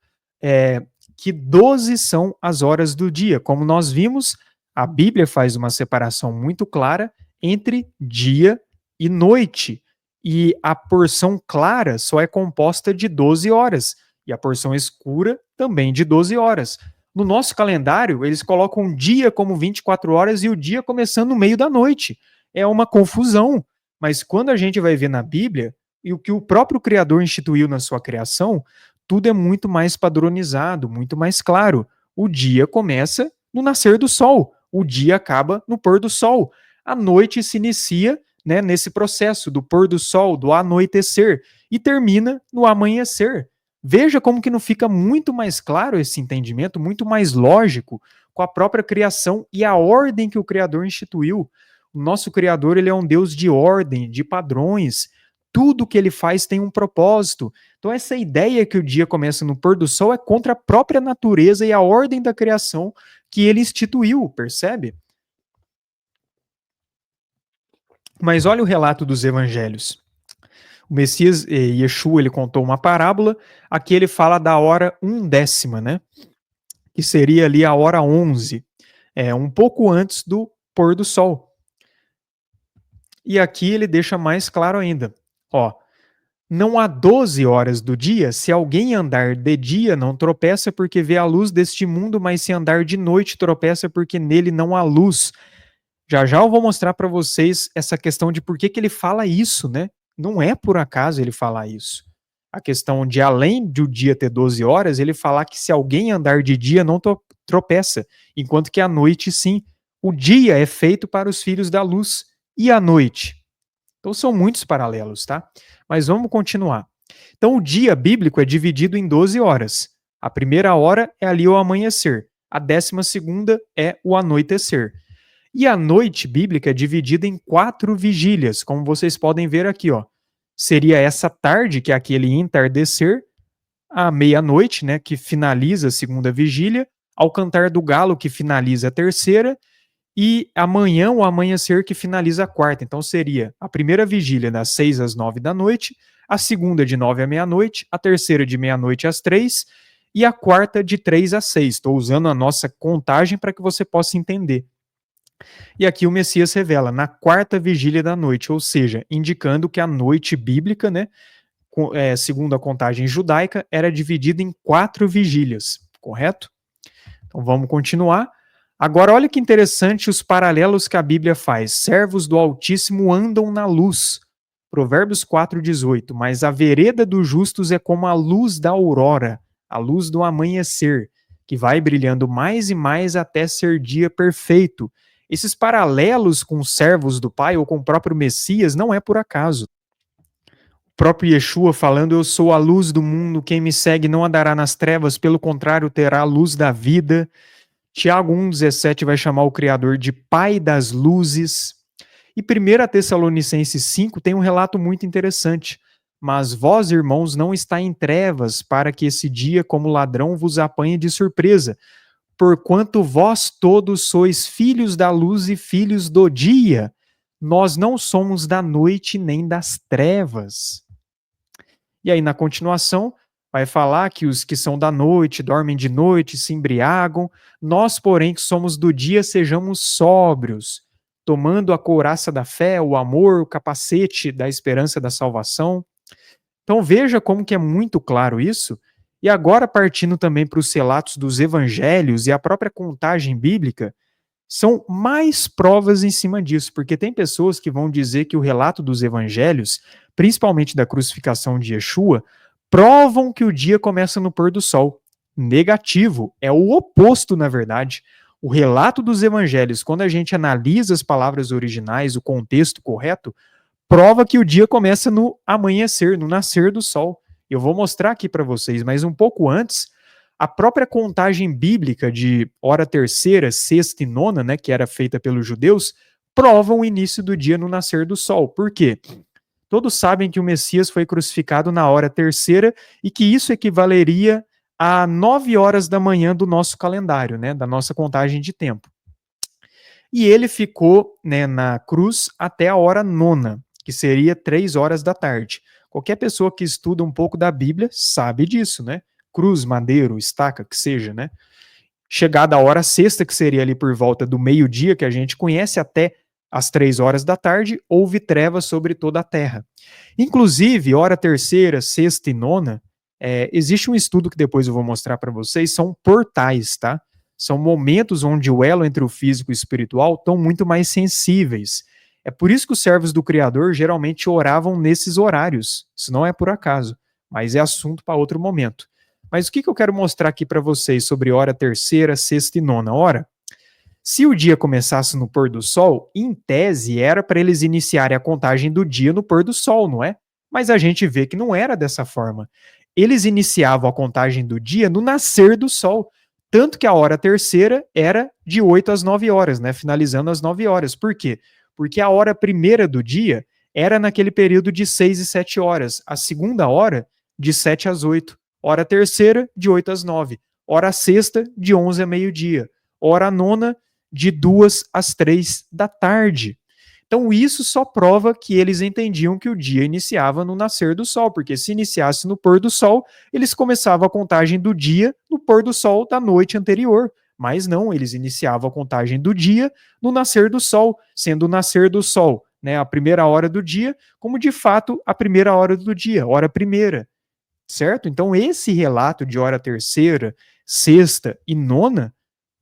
que 12 são as horas do dia. Como nós vimos, a Bíblia faz uma separação muito clara entre dia e noite. E a porção clara só é composta de 12 horas. E a porção escura também de 12 horas. No nosso calendário, eles colocam o dia como 24 horas e o dia começando no meio da noite. É uma confusão. Mas quando a gente vai ver na Bíblia, e o que o próprio Criador instituiu na sua criação, tudo é muito mais padronizado, muito mais claro. O dia começa no nascer do sol, o dia acaba no pôr do sol. A noite se inicia, né, nesse processo do pôr do sol, do anoitecer, e termina no amanhecer. Veja como que não fica muito mais claro esse entendimento, muito mais lógico com a própria criação e a ordem que o Criador instituiu. O nosso Criador, ele é um Deus de ordem, de padrões. Tudo que ele faz tem um propósito. Então, essa ideia que o dia começa no pôr do sol é contra a própria natureza e a ordem da criação que ele instituiu, percebe? Mas olha o relato dos evangelhos. O Messias, Yeshua, ele contou uma parábola, aqui ele fala da hora 1/10, né? Que seria ali a hora 11, um pouco antes do pôr do sol. E aqui ele deixa mais claro ainda. Ó, não há 12 horas do dia, se alguém andar de dia não tropeça porque vê a luz deste mundo, mas se andar de noite tropeça porque nele não há luz. Já já eu vou mostrar para vocês essa questão de por que que ele fala isso, né? Não é por acaso ele falar isso. A questão de além do dia ter 12 horas, ele falar que se alguém andar de dia não tropeça, enquanto que a noite sim. O dia é feito para os filhos da luz e a noite. Então são muitos paralelos, tá? Mas vamos continuar. Então o dia bíblico é dividido em 12 horas. A primeira hora é ali o amanhecer. A 12ª é o anoitecer. E a noite bíblica é dividida em 4 vigílias, como vocês podem ver aqui, ó. Seria essa tarde, que é aquele entardecer, a meia-noite, né, que finaliza a segunda vigília, ao cantar do galo, que finaliza a terceira, e amanhã, o amanhecer, que finaliza a quarta. Então seria a primeira vigília das 6 às 9 da noite, a segunda de 9 à meia-noite, a terceira de meia-noite às 3 e a quarta de 3 às 6. Estou usando a nossa contagem para que você possa entender. E aqui o Messias revela na quarta vigília da noite, ou seja, indicando que a noite bíblica, né, segundo a contagem judaica, era dividida em 4 vigílias, correto? Então vamos continuar. Agora, olha que interessante os paralelos que a Bíblia faz. Servos do Altíssimo andam na luz. Provérbios 4,18. Mas a vereda dos justos é como a luz da aurora, a luz do amanhecer, que vai brilhando mais e mais até ser dia perfeito. Esses paralelos com os servos do Pai ou com o próprio Messias não é por acaso. O próprio Yeshua falando, eu sou a luz do mundo, quem me segue não andará nas trevas, pelo contrário, terá a luz da vida. Tiago 1,17 vai chamar o Criador de Pai das luzes. E 1 Tessalonicenses 5 tem um relato muito interessante. Mas vós, irmãos, não está em trevas, para que esse dia, como ladrão, vos apanhe de surpresa. Porquanto vós todos sois filhos da luz e filhos do dia. Nós não somos da noite nem das trevas. E aí, na continuação, vai falar que os que são da noite dormem de noite, se embriagam. Nós, porém, que somos do dia, sejamos sóbrios. tomando a couraça da fé, o amor, o capacete da esperança da salvação. Então veja como que é muito claro isso. E agora partindo também para os relatos dos evangelhos e a própria contagem bíblica, são mais provas em cima disso, porque tem pessoas que vão dizer que o relato dos evangelhos, principalmente da crucificação de Yeshua, provam que o dia começa no pôr do sol. Negativo, é o oposto, na verdade. O relato dos evangelhos, quando a gente analisa as palavras originais, o contexto correto, prova que o dia começa no amanhecer, no nascer do sol. Eu vou mostrar aqui para vocês, mas um pouco antes, a própria contagem bíblica de hora terceira, sexta e nona, né, que era feita pelos judeus, provam o início do dia no nascer do sol. Por quê? Todos sabem que o Messias foi crucificado na hora terceira e que isso equivaleria a 9 horas da manhã do nosso calendário, né, da nossa contagem de tempo. E ele ficou, né, na cruz até a hora nona, que seria 3 horas da tarde. Qualquer pessoa que estuda um pouco da Bíblia sabe disso, né? Cruz, madeiro, estaca, que seja, né? Chegada a hora sexta, que seria ali por volta do meio-dia, que a gente conhece, até às 3 horas da tarde, houve trevas sobre toda a terra. Inclusive, hora terceira, sexta e nona, existe um estudo que depois eu vou mostrar para vocês, são portais, tá? São momentos onde o elo entre o físico e o espiritual estão muito mais sensíveis. É por isso que os servos do Criador geralmente oravam nesses horários. Isso não é por acaso, mas é assunto para outro momento. Mas o que eu quero mostrar aqui para vocês sobre hora terceira, sexta e nona hora? Se o dia começasse no pôr do sol, em tese era para eles iniciarem a contagem do dia no pôr do sol, não é? Mas a gente vê que não era dessa forma. Eles iniciavam a contagem do dia no nascer do sol. Tanto que a hora terceira era de 8 às 9 horas, né? Finalizando às 9 horas. Por quê? Porque a hora primeira do dia era naquele período de 6 e 7 horas. A segunda hora, de 7 às 8. Hora terceira, de 8 às 9. Hora sexta, de 11 a meio-dia. Hora nona, de 2 às 3 da tarde. Então, isso só prova que eles entendiam que o dia iniciava no nascer do sol, porque se iniciasse no pôr do sol, eles começavam a contagem do dia no pôr do sol da noite anterior. Mas não, eles iniciavam a contagem do dia no nascer do sol, sendo o nascer do sol, né, a primeira hora do dia, como de fato a primeira hora do dia, hora primeira, certo? Então, esse relato de hora terceira, sexta e nona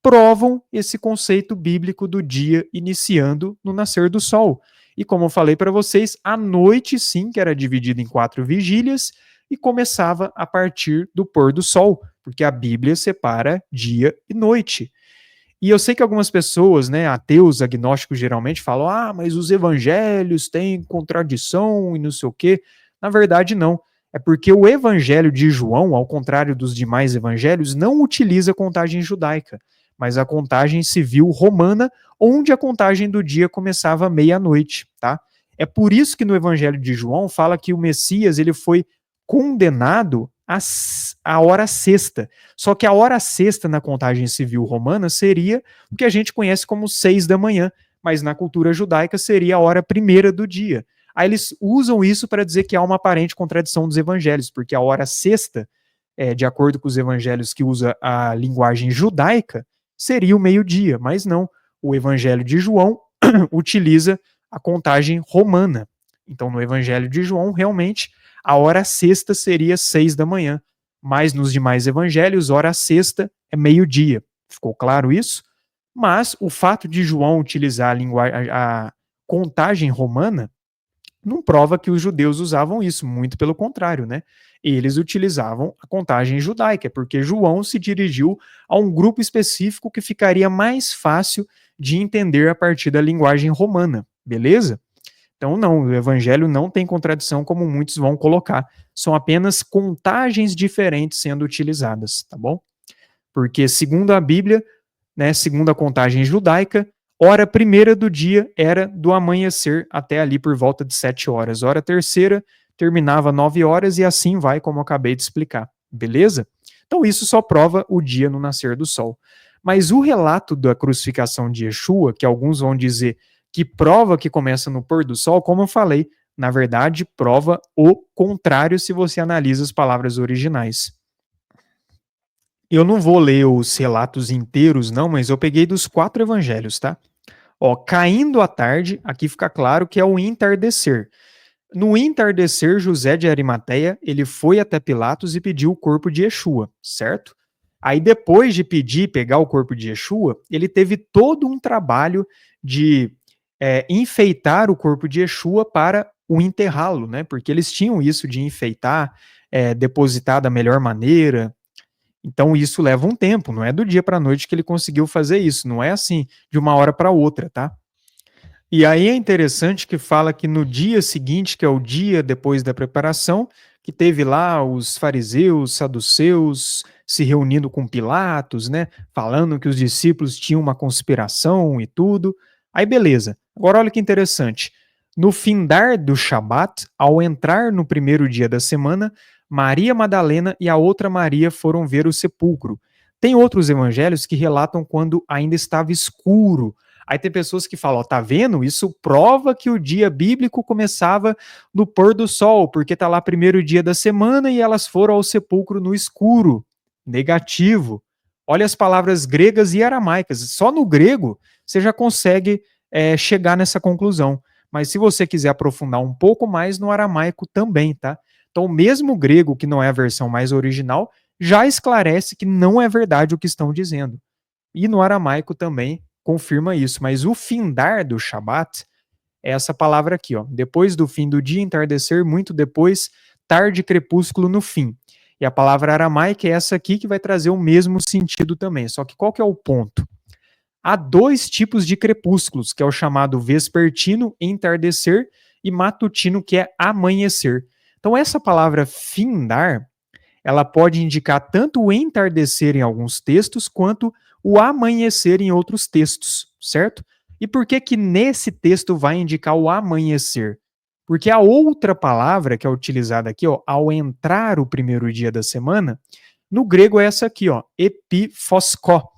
provam esse conceito bíblico do dia iniciando no nascer do sol. E como eu falei para vocês, a noite sim, que era dividida em 4 vigílias e começava a partir do pôr do sol, porque a Bíblia separa dia e noite. E eu sei que algumas pessoas, né, ateus, agnósticos geralmente falam: "Ah, mas os evangelhos têm contradição e não sei o quê". Na verdade não. É porque o evangelho de João, ao contrário dos demais evangelhos, não utiliza a contagem judaica, mas a contagem civil romana, onde a contagem do dia começava à meia-noite, tá? É por isso que no evangelho de João fala que o Messias ele foi condenado à hora sexta. Só que a hora sexta na contagem civil romana seria o que a gente conhece como 6 da manhã, mas na cultura judaica seria a hora primeira do dia. Aí eles usam isso para dizer que há uma aparente contradição dos evangelhos, porque a hora sexta, de acordo com os evangelhos que usa a linguagem judaica, seria o meio-dia, mas não. O evangelho de João utiliza a contagem romana. Então, no evangelho de João, realmente, a hora sexta seria 6 da manhã, mas nos demais evangelhos, hora sexta é meio-dia. Ficou claro isso? Mas o fato de João utilizar a contagem romana não prova que os judeus usavam isso, muito pelo contrário, né? Eles utilizavam a contagem judaica, porque João se dirigiu a um grupo específico que ficaria mais fácil de entender a partir da linguagem romana, beleza? Então, não, o evangelho não tem contradição como muitos vão colocar. São apenas contagens diferentes sendo utilizadas, tá bom? Porque, segundo a Bíblia, né, segundo a contagem judaica, hora primeira do dia era do amanhecer até ali por volta de 7 horas. Hora terceira terminava 9 horas e assim vai, como eu acabei de explicar. Beleza? Então, isso só prova o dia no nascer do sol. Mas o relato da crucificação de Yeshua, que alguns vão dizer que prova que começa no pôr do sol, como eu falei, na verdade, prova o contrário se você analisa as palavras originais. Eu não vou ler os relatos inteiros, não, mas eu peguei dos 4 evangelhos, tá? Ó, caindo a tarde, aqui fica claro que é o entardecer. No entardecer, José de Arimateia, ele foi até Pilatos e pediu o corpo de Yeshua, certo? Aí depois de pedir, pegar o corpo de Yeshua, ele teve todo um trabalho de enfeitar o corpo de Yeshua para o enterrá-lo, né? Porque eles tinham isso de enfeitar, depositar da melhor maneira. Então isso leva um tempo, não é do dia para a noite que ele conseguiu fazer isso, não é assim de uma hora para outra, tá? E aí é interessante que fala que no dia seguinte, que é o dia depois da preparação, que teve lá os fariseus, saduceus se reunindo com Pilatos, né, falando que os discípulos tinham uma conspiração e tudo. Aí beleza. Agora olha que interessante. No findar do Shabat, ao entrar no primeiro dia da semana, Maria Madalena e a outra Maria foram ver o sepulcro. Tem outros evangelhos que relatam quando ainda estava escuro. Aí tem pessoas que falam, ó, tá vendo? Isso prova que o dia bíblico começava no pôr do sol, porque tá lá primeiro dia da semana e elas foram ao sepulcro no escuro. Negativo. Olha as palavras gregas e aramaicas. Só no grego você já consegue chegar nessa conclusão. Mas se você quiser aprofundar um pouco mais no aramaico também, tá? Então, mesmo o grego, que não é a versão mais original, já esclarece que não é verdade o que estão dizendo. E no aramaico também confirma isso. Mas o findar do Shabat é essa palavra aqui, ó. Depois do fim do dia, entardecer, muito depois, tarde, crepúsculo no fim. E a palavra aramaica é essa aqui que vai trazer o mesmo sentido também. Só que qual que é o ponto? Há dois tipos de crepúsculos, que é o chamado vespertino, entardecer, e matutino, que é amanhecer. Então essa palavra findar, ela pode indicar tanto o entardecer em alguns textos, quanto o amanhecer em outros textos, certo? E por que que nesse texto vai indicar o amanhecer? Porque a outra palavra que é utilizada aqui, ó, ao entrar o primeiro dia da semana, no grego é essa aqui, ó, epifoscó.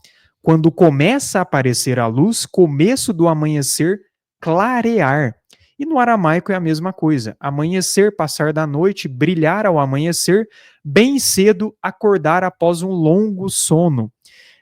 Quando começa a aparecer a luz, começo do amanhecer, clarear. E no aramaico é a mesma coisa. Amanhecer, passar da noite, brilhar ao amanhecer, bem cedo acordar após um longo sono.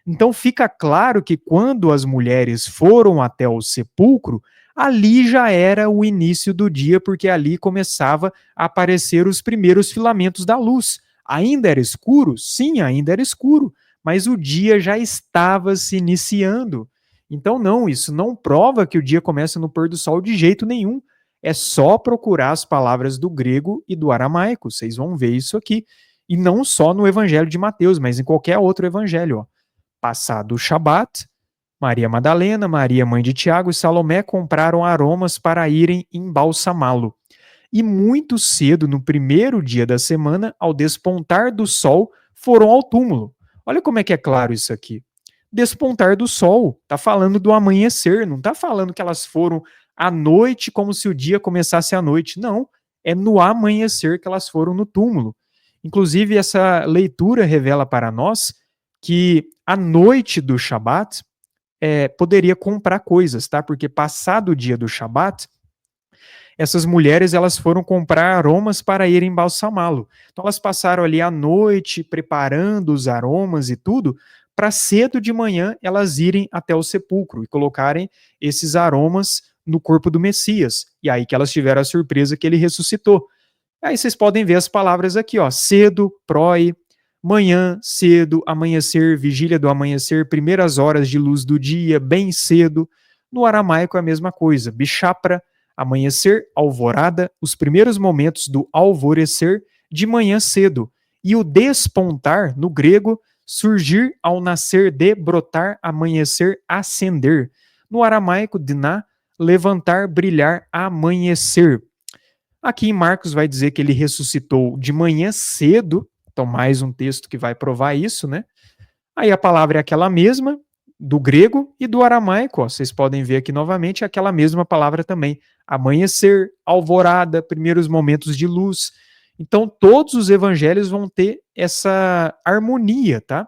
Então fica claro que quando as mulheres foram até o sepulcro, ali já era o início do dia, porque ali começava a aparecer os primeiros filamentos da luz. Ainda era escuro? Sim, ainda era escuro, mas o dia já estava se iniciando. Então, não, isso não prova que o dia começa no pôr do sol de jeito nenhum. É só procurar as palavras do grego e do aramaico, vocês vão ver isso aqui. E não só no evangelho de Mateus, mas em qualquer outro evangelho. Ó. Passado o Shabat, Maria Madalena, Maria mãe de Tiago e Salomé compraram aromas para irem embalsamá-lo. E muito cedo, no primeiro dia da semana, ao despontar do sol, foram ao túmulo. Olha como é que é claro isso aqui. Despontar do sol, está falando do amanhecer, não está falando que elas foram à noite como se o dia começasse à noite. Não, é no amanhecer que elas foram no túmulo. Inclusive, essa leitura revela para nós que a noite do Shabat poderia comprar coisas, tá? Porque passado o dia do Shabat, essas mulheres elas foram comprar aromas para ir embalsamá-lo. Então elas passaram ali a noite preparando os aromas e tudo, para cedo de manhã elas irem até o sepulcro e colocarem esses aromas no corpo do Messias. E aí que elas tiveram a surpresa que ele ressuscitou. Aí vocês podem ver as palavras aqui, ó, cedo, proi, manhã, cedo, amanhecer, vigília do amanhecer, primeiras horas de luz do dia, bem cedo. No aramaico é a mesma coisa, bichapra, amanhecer, alvorada, os primeiros momentos do alvorecer de manhã cedo. E o despontar, no grego, surgir ao nascer de, brotar, amanhecer, acender. No aramaico, diná, levantar, brilhar, amanhecer. Aqui em Marcos vai dizer que ele ressuscitou de manhã cedo, então mais um texto que vai provar isso, né? Aí a palavra é aquela mesma, do grego e do aramaico, ó, vocês podem ver aqui novamente aquela mesma palavra também. Amanhecer, alvorada, primeiros momentos de luz. Então todos os evangelhos vão ter essa harmonia, tá?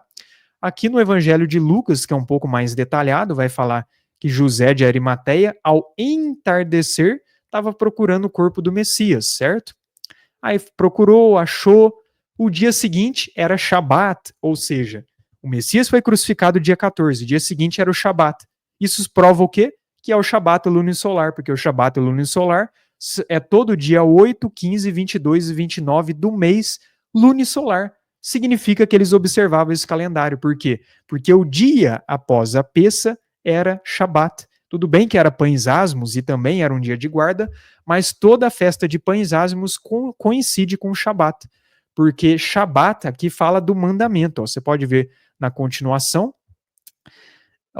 Aqui no evangelho de Lucas, que é um pouco mais detalhado, vai falar que José de Arimateia, ao entardecer, estava procurando o corpo do Messias, certo? Aí procurou, achou. O dia seguinte era Shabat, ou seja, o Messias foi crucificado dia 14, o dia seguinte era o Shabat. Isso prova o quê? que é o Shabat lunisolar, porque o Shabat lunisolar é todo dia 8, 15, 22 e 29 do mês lunisolar. Significa que eles observavam esse calendário. Por quê? Porque o dia após a Peça era Shabat. Tudo bem que era Pães Asmos e também era um dia de guarda, mas toda a festa de Pães Asmos coincide com o Shabat, porque Shabat aqui fala do mandamento. Ó, você pode ver na continuação,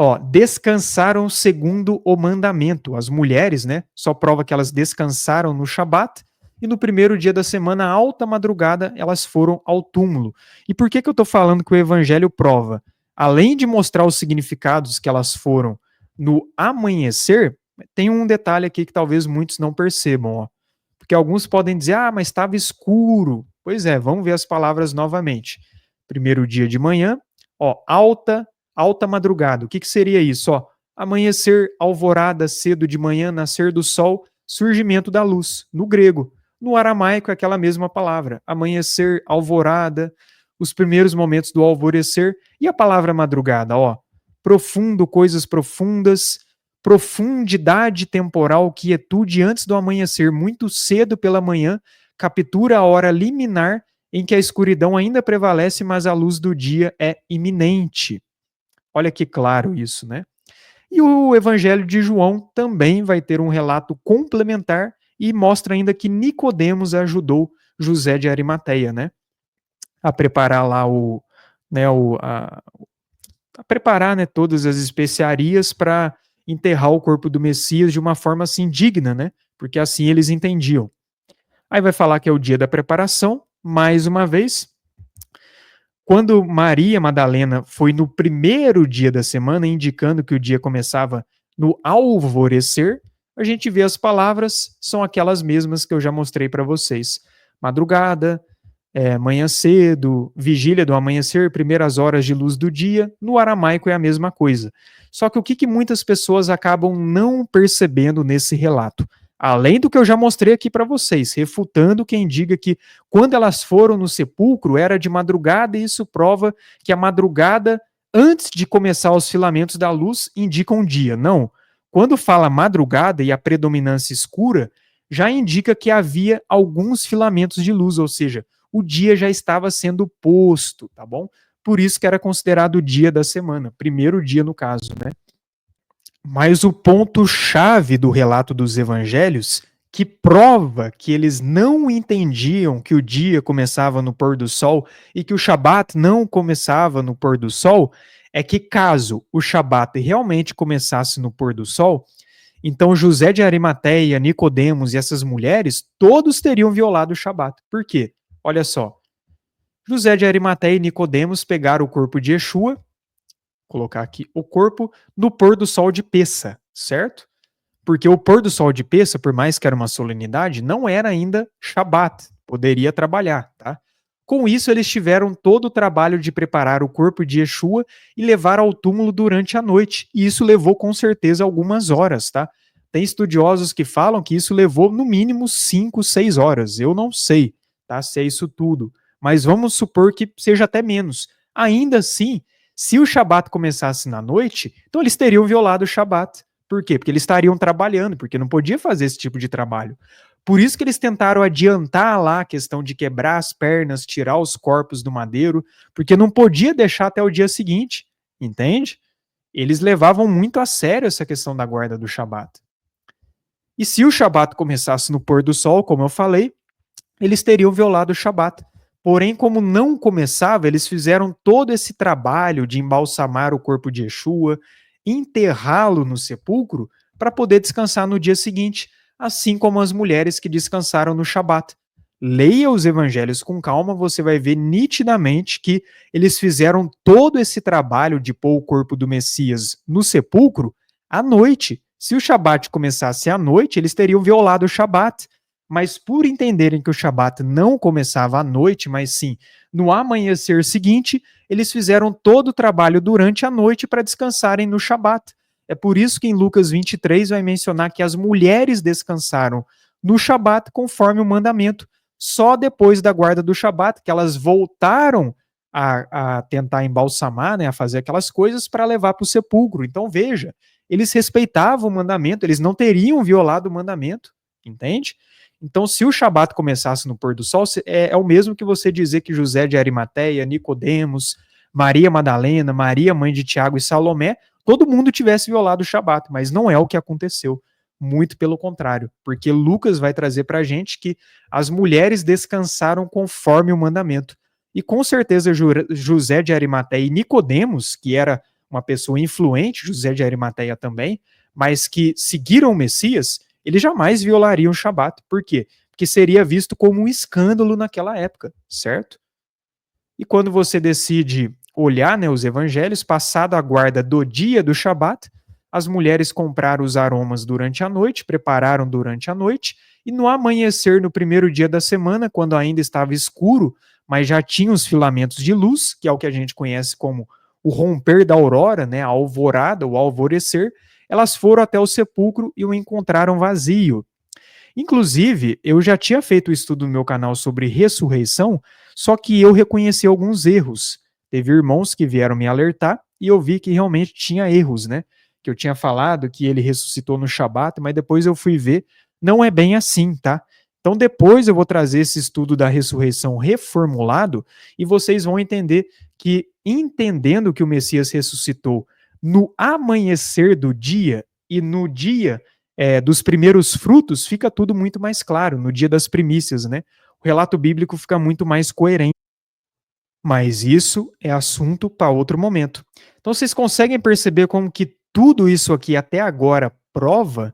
ó, descansaram segundo o mandamento. As mulheres, né, só prova que elas descansaram no Shabat, e no primeiro dia da semana, alta madrugada, elas foram ao túmulo. E por que eu estou falando que o evangelho prova? Além de mostrar os significados que elas foram no amanhecer, tem um detalhe aqui que talvez muitos não percebam, ó. Porque alguns podem dizer, mas estava escuro. Pois é, vamos ver as palavras novamente. Primeiro dia de manhã, ó, alta madrugada. O que seria isso? Ó, amanhecer, alvorada, cedo de manhã, nascer do sol, surgimento da luz, no grego. No aramaico é aquela mesma palavra, amanhecer, alvorada, os primeiros momentos do alvorecer. E a palavra madrugada, ó, profundo, coisas profundas, profundidade temporal, quietude antes do amanhecer, muito cedo pela manhã, captura a hora liminar em que a escuridão ainda prevalece, mas a luz do dia é iminente. Olha que claro isso, né? E o Evangelho de João também vai ter um relato complementar e mostra ainda que Nicodemos ajudou José de Arimateia, né? A preparar lá a preparar, né, todas as especiarias para enterrar o corpo do Messias de uma forma assim digna, né? Porque assim eles entendiam. Aí vai falar que é o dia da preparação, mais uma vez. Quando Maria Madalena foi no primeiro dia da semana, indicando que o dia começava no alvorecer, a gente vê as palavras, são aquelas mesmas que eu já mostrei para vocês. Madrugada, manhã cedo, vigília do amanhecer, primeiras horas de luz do dia, no aramaico é a mesma coisa. Só que o que muitas pessoas acabam não percebendo nesse relato? Além do que eu já mostrei aqui para vocês, refutando quem diga que quando elas foram no sepulcro era de madrugada, e isso prova que a madrugada, antes de começar os filamentos da luz, indica um dia. Não. Quando fala madrugada e a predominância escura, já indica que havia alguns filamentos de luz, ou seja, o dia já estava sendo posto, tá bom? Por isso que era considerado o dia da semana, primeiro dia no caso, né? Mas o ponto-chave do relato dos evangelhos, que prova que eles não entendiam que o dia começava no pôr do sol e que o Shabat não começava no pôr do sol, é que caso o Shabat realmente começasse no pôr do sol, então José de Arimateia, Nicodemos e essas mulheres, todos teriam violado o Shabat. Por quê? Olha só. José de Arimateia e Nicodemos pegaram o corpo de Yeshua, colocar aqui o corpo, no pôr do sol de Peça, certo? Porque o pôr do sol de Peça, por mais que era uma solenidade, não era ainda Shabat, poderia trabalhar, tá? Com isso, eles tiveram todo o trabalho de preparar o corpo de Yeshua e levar ao túmulo durante a noite. E isso levou com certeza algumas horas, tá? Tem estudiosos que falam que isso levou no mínimo 5, 6 horas. Eu não sei, tá? Se é isso tudo. Mas vamos supor que seja até menos. Ainda assim, se o Shabat começasse na noite, então eles teriam violado o Shabat. Por quê? Porque eles estariam trabalhando, porque não podia fazer esse tipo de trabalho. Por isso que eles tentaram adiantar lá a questão de quebrar as pernas, tirar os corpos do madeiro, porque não podia deixar até o dia seguinte, entende? Eles levavam muito a sério essa questão da guarda do Shabat. E se o Shabat começasse no pôr do sol, como eu falei, eles teriam violado o Shabat. Porém, como não começava, eles fizeram todo esse trabalho de embalsamar o corpo de Yeshua, enterrá-lo no sepulcro, para poder descansar no dia seguinte, assim como as mulheres que descansaram no Shabat. Leia os evangelhos com calma, você vai ver nitidamente que eles fizeram todo esse trabalho de pôr o corpo do Messias no sepulcro à noite. Se o Shabat começasse à noite, eles teriam violado o Shabat. Mas por entenderem que o Shabat não começava à noite, mas sim no amanhecer seguinte, eles fizeram todo o trabalho durante a noite para descansarem no Shabat. É por isso que em Lucas 23 vai mencionar que as mulheres descansaram no Shabat conforme o mandamento. Só depois da guarda do Shabat, que elas voltaram a tentar embalsamar, né, a fazer aquelas coisas para levar para o sepulcro. Então veja, eles respeitavam o mandamento, eles não teriam violado o mandamento, entende? Então, se o Shabat começasse no pôr do sol, é o mesmo que você dizer que José de Arimateia, Nicodemos, Maria Madalena, Maria, mãe de Tiago e Salomé, todo mundo tivesse violado o Shabat, mas não é o que aconteceu. Muito pelo contrário, porque Lucas vai trazer para a gente que as mulheres descansaram conforme o mandamento. E com certeza José de Arimateia e Nicodemos, que era uma pessoa influente, José de Arimateia também, mas que seguiram o Messias, eles jamais violariam o Shabat. Por quê? Porque seria visto como um escândalo naquela época, certo? E quando você decide olhar, né, os evangelhos, passado a guarda do dia do Shabat, as mulheres compraram os aromas durante a noite, prepararam durante a noite, e no amanhecer, no primeiro dia da semana, quando ainda estava escuro, mas já tinha os filamentos de luz, que é o que a gente conhece como o romper da aurora, né, a alvorada, o alvorecer, elas foram até o sepulcro e o encontraram vazio. Inclusive, eu já tinha feito o estudo no meu canal sobre ressurreição, só que eu reconheci alguns erros. Teve irmãos que vieram me alertar e eu vi que realmente tinha erros, né? Que eu tinha falado que ele ressuscitou no Shabat, mas depois eu fui ver, não é bem assim, tá? Então depois eu vou trazer esse estudo da ressurreição reformulado e vocês vão entender que, entendendo que o Messias ressuscitou no amanhecer do dia e no dia dos primeiros frutos, fica tudo muito mais claro, no dia das primícias, né? O relato bíblico fica muito mais coerente. Mas isso é assunto para outro momento. Então vocês conseguem perceber como que tudo isso aqui até agora prova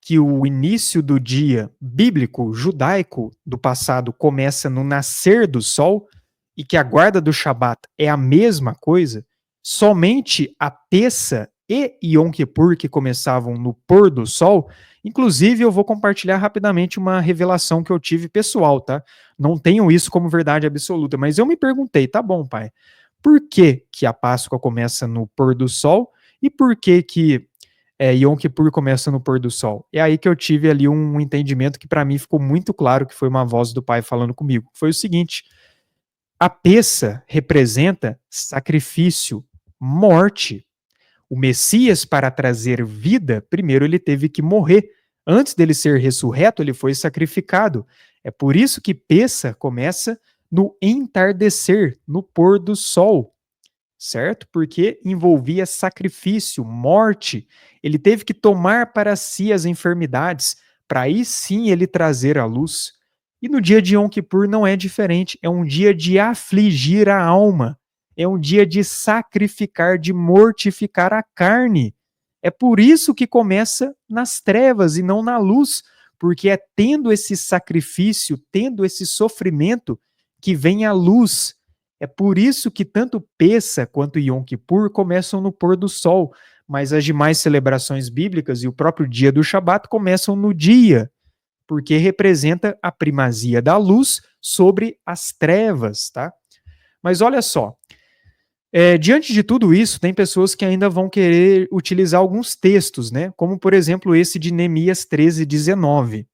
que o início do dia bíblico, judaico do passado começa no nascer do sol e que a guarda do Shabat é a mesma coisa, somente a Pessa e Yom Kippur que começavam no pôr do sol. Inclusive, eu vou compartilhar rapidamente uma revelação que eu tive pessoal, tá? Não tenho isso como verdade absoluta, mas eu me perguntei, tá bom, pai, por que que a Páscoa começa no pôr do sol e por que que Yom Kippur começa no pôr do sol? É aí que eu tive ali um entendimento que para mim ficou muito claro que foi uma voz do pai falando comigo. Foi o seguinte: a peça representa sacrifício, morte. O Messias, para trazer vida, primeiro ele teve que morrer. Antes dele ser ressurreto, ele foi sacrificado. É por isso que Peça começa no entardecer, no pôr do sol, certo? Porque envolvia sacrifício, morte. Ele teve que tomar para si as enfermidades, para aí sim ele trazer a luz. E no dia de Yom Kippur não é diferente, é um dia de afligir a alma, é um dia de sacrificar, de mortificar a carne. É por isso que começa nas trevas e não na luz, porque é tendo esse sacrifício, tendo esse sofrimento, que vem a luz. É por isso que tanto Pessa quanto Yom Kippur começam no pôr do sol, mas as demais celebrações bíblicas e o próprio dia do Shabat começam no dia, porque representa a primazia da luz sobre as trevas, tá? Mas olha só, diante de tudo isso, tem pessoas que ainda vão querer utilizar alguns textos, né? Como, por exemplo, esse de Neemias 13:19.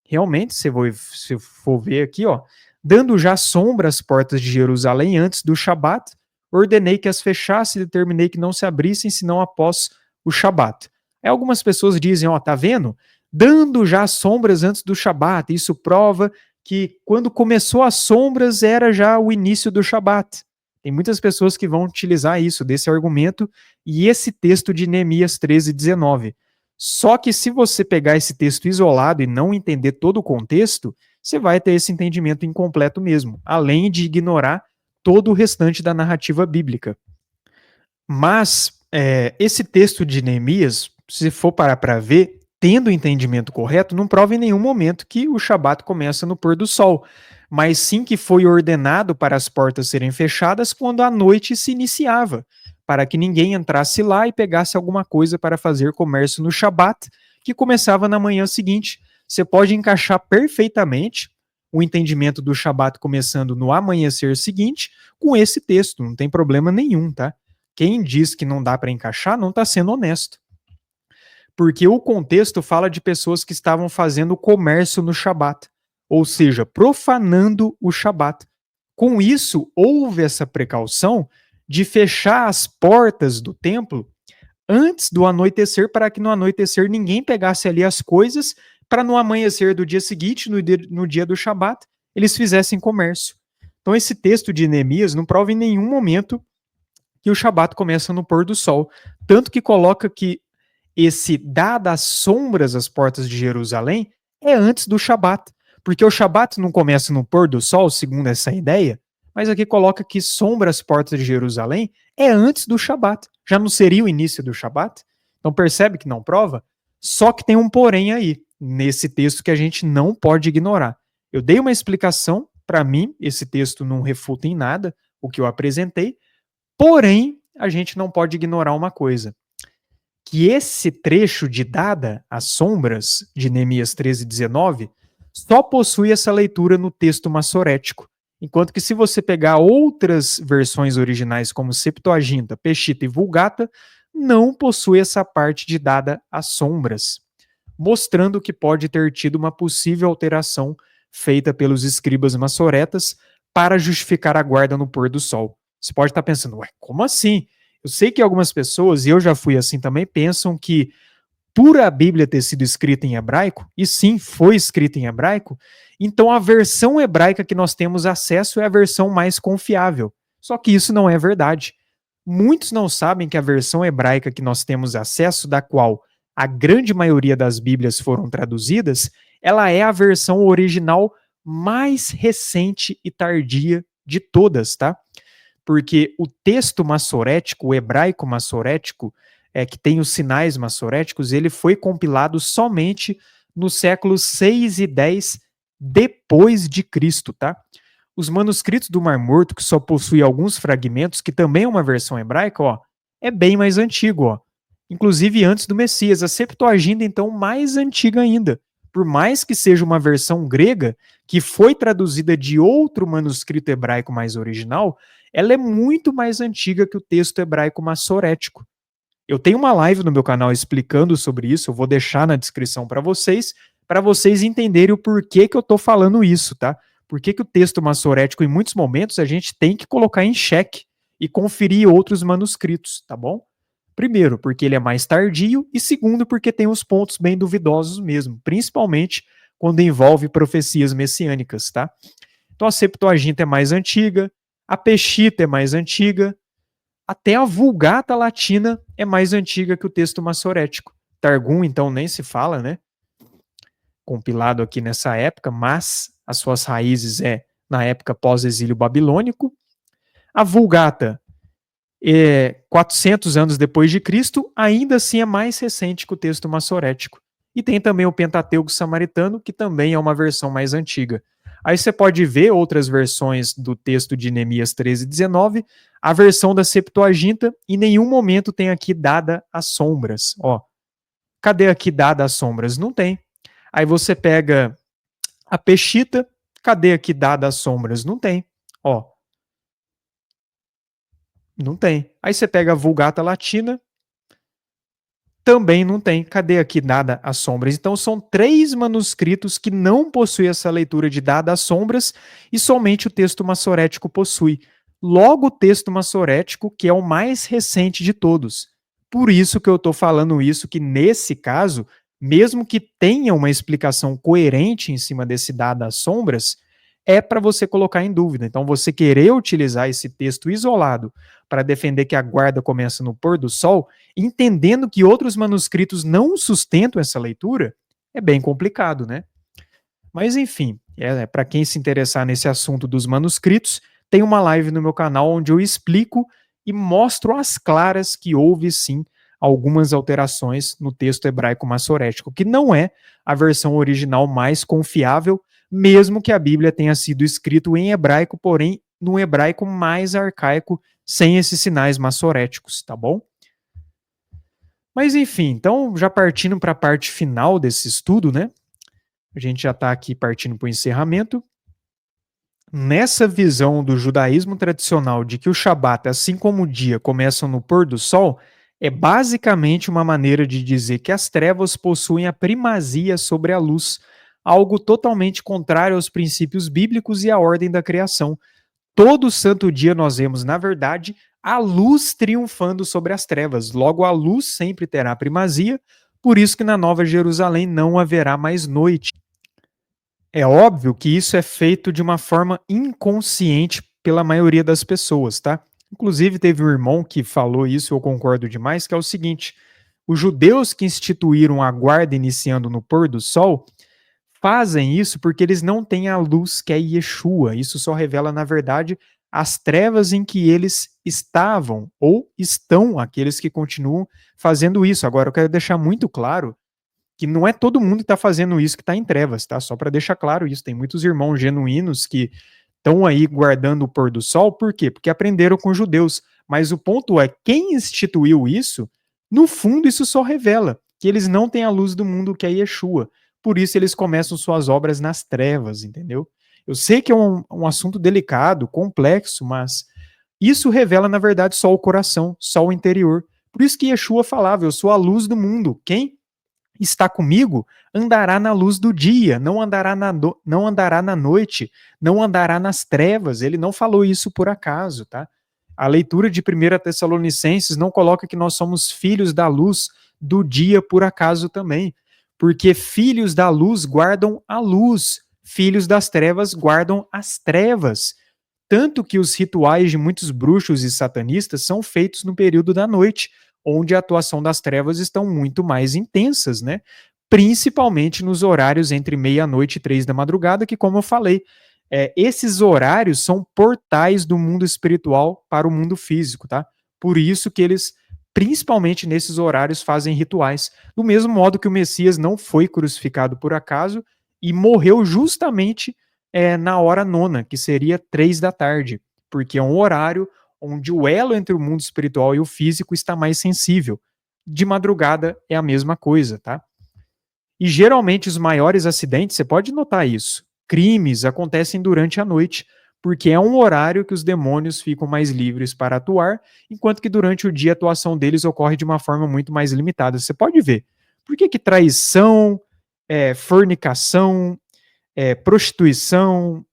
Realmente, se for ver aqui, ó, dando já sombra às portas de Jerusalém antes do Shabat, ordenei que as fechasse e determinei que não se abrissem senão após o Shabat. Aí algumas pessoas dizem, ó, tá vendo? Dando já sombras antes do Shabat, isso prova que quando começou as sombras era já o início do Shabat. Tem muitas pessoas que vão utilizar isso, desse argumento, e esse texto de Neemias 13:19. Só que se você pegar esse texto isolado e não entender todo o contexto, você vai ter esse entendimento incompleto mesmo, além de ignorar todo o restante da narrativa bíblica. Mas esse texto de Neemias, se for parar para ver, tendo o entendimento correto, não prova em nenhum momento que o Shabat começa no pôr do sol, mas sim que foi ordenado para as portas serem fechadas quando a noite se iniciava, para que ninguém entrasse lá e pegasse alguma coisa para fazer comércio no Shabat, que começava na manhã seguinte. Você pode encaixar perfeitamente o entendimento do Shabat começando no amanhecer seguinte com esse texto, não tem problema nenhum, tá? Quem diz que não dá para encaixar não está sendo honesto. Porque o contexto fala de pessoas que estavam fazendo comércio no Shabat, ou seja, profanando o Shabat. Com isso, houve essa precaução de fechar as portas do templo antes do anoitecer, para que no anoitecer ninguém pegasse ali as coisas, para no amanhecer do dia seguinte, no dia do Shabat, eles fizessem comércio. Então esse texto de Neemias não prova em nenhum momento que o Shabat começa no pôr do sol, tanto que coloca que esse dada as sombras às portas de Jerusalém é antes do Shabat, porque o Shabat não começa no pôr do sol, segundo essa ideia, mas aqui coloca que sombra às portas de Jerusalém é antes do Shabat, já não seria o início do Shabat? Então percebe que não prova? Só que tem um porém aí, nesse texto que a gente não pode ignorar. Eu dei uma explicação, para mim, esse texto não refuta em nada o que eu apresentei, porém, a gente não pode ignorar uma coisa, que esse trecho de dada as sombras de Neemias 13:19 só possui essa leitura no texto massorético, enquanto que se você pegar outras versões originais como Septuaginta, Peshitta e Vulgata, não possui essa parte de dada as sombras, mostrando que pode ter tido uma possível alteração feita pelos escribas massoretas para justificar a guarda no pôr do sol. Você pode estar pensando, ué, como assim? Eu sei que algumas pessoas, e eu já fui assim também, pensam que por a Bíblia ter sido escrita em hebraico, e sim, foi escrita em hebraico, então a versão hebraica que nós temos acesso é a versão mais confiável. Só que isso não é verdade. Muitos não sabem que a versão hebraica que nós temos acesso, da qual a grande maioria das Bíblias foram traduzidas, ela é a versão original mais recente e tardia de todas, tá? Porque o texto massorético, o hebraico massorético, que tem os sinais massoréticos, ele foi compilado somente nos séculos 6 e 10 depois de Cristo, tá? Os manuscritos do Mar Morto, que só possui alguns fragmentos, que também é uma versão hebraica, ó, é bem mais antigo, ó. Inclusive antes do Messias. A Septuaginta, então, mais antiga ainda. Por mais que seja uma versão grega, que foi traduzida de outro manuscrito hebraico mais original, ela é muito mais antiga que o texto hebraico massorético. Eu tenho uma live no meu canal explicando sobre isso, eu vou deixar na descrição para vocês entenderem o porquê que eu estou falando isso, tá? Por que o texto massorético, em muitos momentos, a gente tem que colocar em xeque e conferir outros manuscritos, tá bom? Primeiro, porque ele é mais tardio, e segundo, porque tem uns pontos bem duvidosos mesmo, principalmente quando envolve profecias messiânicas, tá? Então a Septuaginta é mais antiga, a Peshitta é mais antiga, até a Vulgata Latina é mais antiga que o texto massorético. Targum, então, nem se fala, né? Compilado aqui nessa época, mas as suas raízes é na época pós-exílio babilônico. A Vulgata, 400 anos depois de Cristo, ainda assim é mais recente que o texto massorético. E tem também o Pentateuco Samaritano, que também é uma versão mais antiga. Aí você pode ver outras versões do texto de Neemias 13:19, a versão da Septuaginta, em nenhum momento tem aqui dada as sombras. Ó, cadê aqui dada as sombras? Não tem. Aí você pega a Peshitta, cadê aqui dada as sombras? Não tem. Ó, não tem. Aí você pega a Vulgata Latina, também não tem. Cadê aqui dada as sombras? Então são 3 manuscritos que não possuem essa leitura de dada as sombras e somente o texto massorético possui. Logo o texto massorético, que é o mais recente de todos. Por isso que eu estou falando isso, que nesse caso, mesmo que tenha uma explicação coerente em cima desse dada as sombras, é para você colocar em dúvida. Então você querer utilizar esse texto isolado para defender que a guarda começa no pôr do sol, entendendo que outros manuscritos não sustentam essa leitura, é bem complicado, né? Mas enfim, para quem se interessar nesse assunto dos manuscritos, tem uma live no meu canal onde eu explico e mostro às claras que houve sim algumas alterações no texto hebraico massorético, que não é a versão original mais confiável, mesmo que a Bíblia tenha sido escrito em hebraico, porém no hebraico mais arcaico, sem esses sinais massoréticos, tá bom? Mas enfim, então já partindo para a parte final desse estudo, né? A gente já está aqui partindo para o encerramento. Nessa visão do judaísmo tradicional de que o Shabat, assim como o dia, começam no pôr do sol, é basicamente uma maneira de dizer que as trevas possuem a primazia sobre a luz, algo totalmente contrário aos princípios bíblicos e à ordem da criação. todo santo dia nós vemos, na verdade, a luz triunfando sobre as trevas. Logo, a luz sempre terá primazia, por isso que na Nova Jerusalém não haverá mais noite. É óbvio que isso é feito de uma forma inconsciente pela maioria das pessoas, tá? Inclusive, teve um irmão que falou isso, eu concordo demais, que é o seguinte: os judeus que instituíram a guarda iniciando no pôr do sol fazem isso porque eles não têm a luz que é Yeshua. Isso só revela, na verdade, as trevas em que eles estavam ou estão, aqueles que continuam fazendo isso. Agora, eu quero deixar muito claro que não é todo mundo que está fazendo isso que está em trevas, tá? Só para deixar claro isso. Tem muitos irmãos genuínos que estão aí guardando o pôr do sol, por quê? Porque aprenderam com os judeus. Mas o ponto é, quem instituiu isso, no fundo, isso só revela que eles não têm a luz do mundo que é Yeshua. Por isso eles começam suas obras nas trevas, entendeu? Eu sei que é um assunto delicado, complexo, mas isso revela, na verdade, só o coração, só o interior. Por isso que Yeshua falava, eu sou a luz do mundo. Quem está comigo andará na luz do dia, não andará na noite, não andará nas trevas. Ele não falou isso por acaso, tá? A leitura de 1 Tessalonicenses não coloca que nós somos filhos da luz do dia por acaso também, porque filhos da luz guardam a luz, filhos das trevas guardam as trevas. Tanto que os rituais de muitos bruxos e satanistas são feitos no período da noite, onde a atuação das trevas estão muito mais intensas, né? Principalmente nos horários entre meia-noite e 3 da madrugada, que, como eu falei, esses horários são portais do mundo espiritual para o mundo físico, tá? Por isso que eles, principalmente nesses horários, fazem rituais. Do mesmo modo que o Messias não foi crucificado por acaso e morreu justamente na hora nona, que seria 3 da tarde, porque é um horário onde o elo entre o mundo espiritual e o físico está mais sensível. De madrugada é a mesma coisa, tá? E geralmente os maiores acidentes, você pode notar isso, crimes acontecem durante a noite, porque é um horário que os demônios ficam mais livres para atuar, enquanto que durante o dia a atuação deles ocorre de uma forma muito mais limitada. Você pode ver. Por que traição, fornicação, prostituição,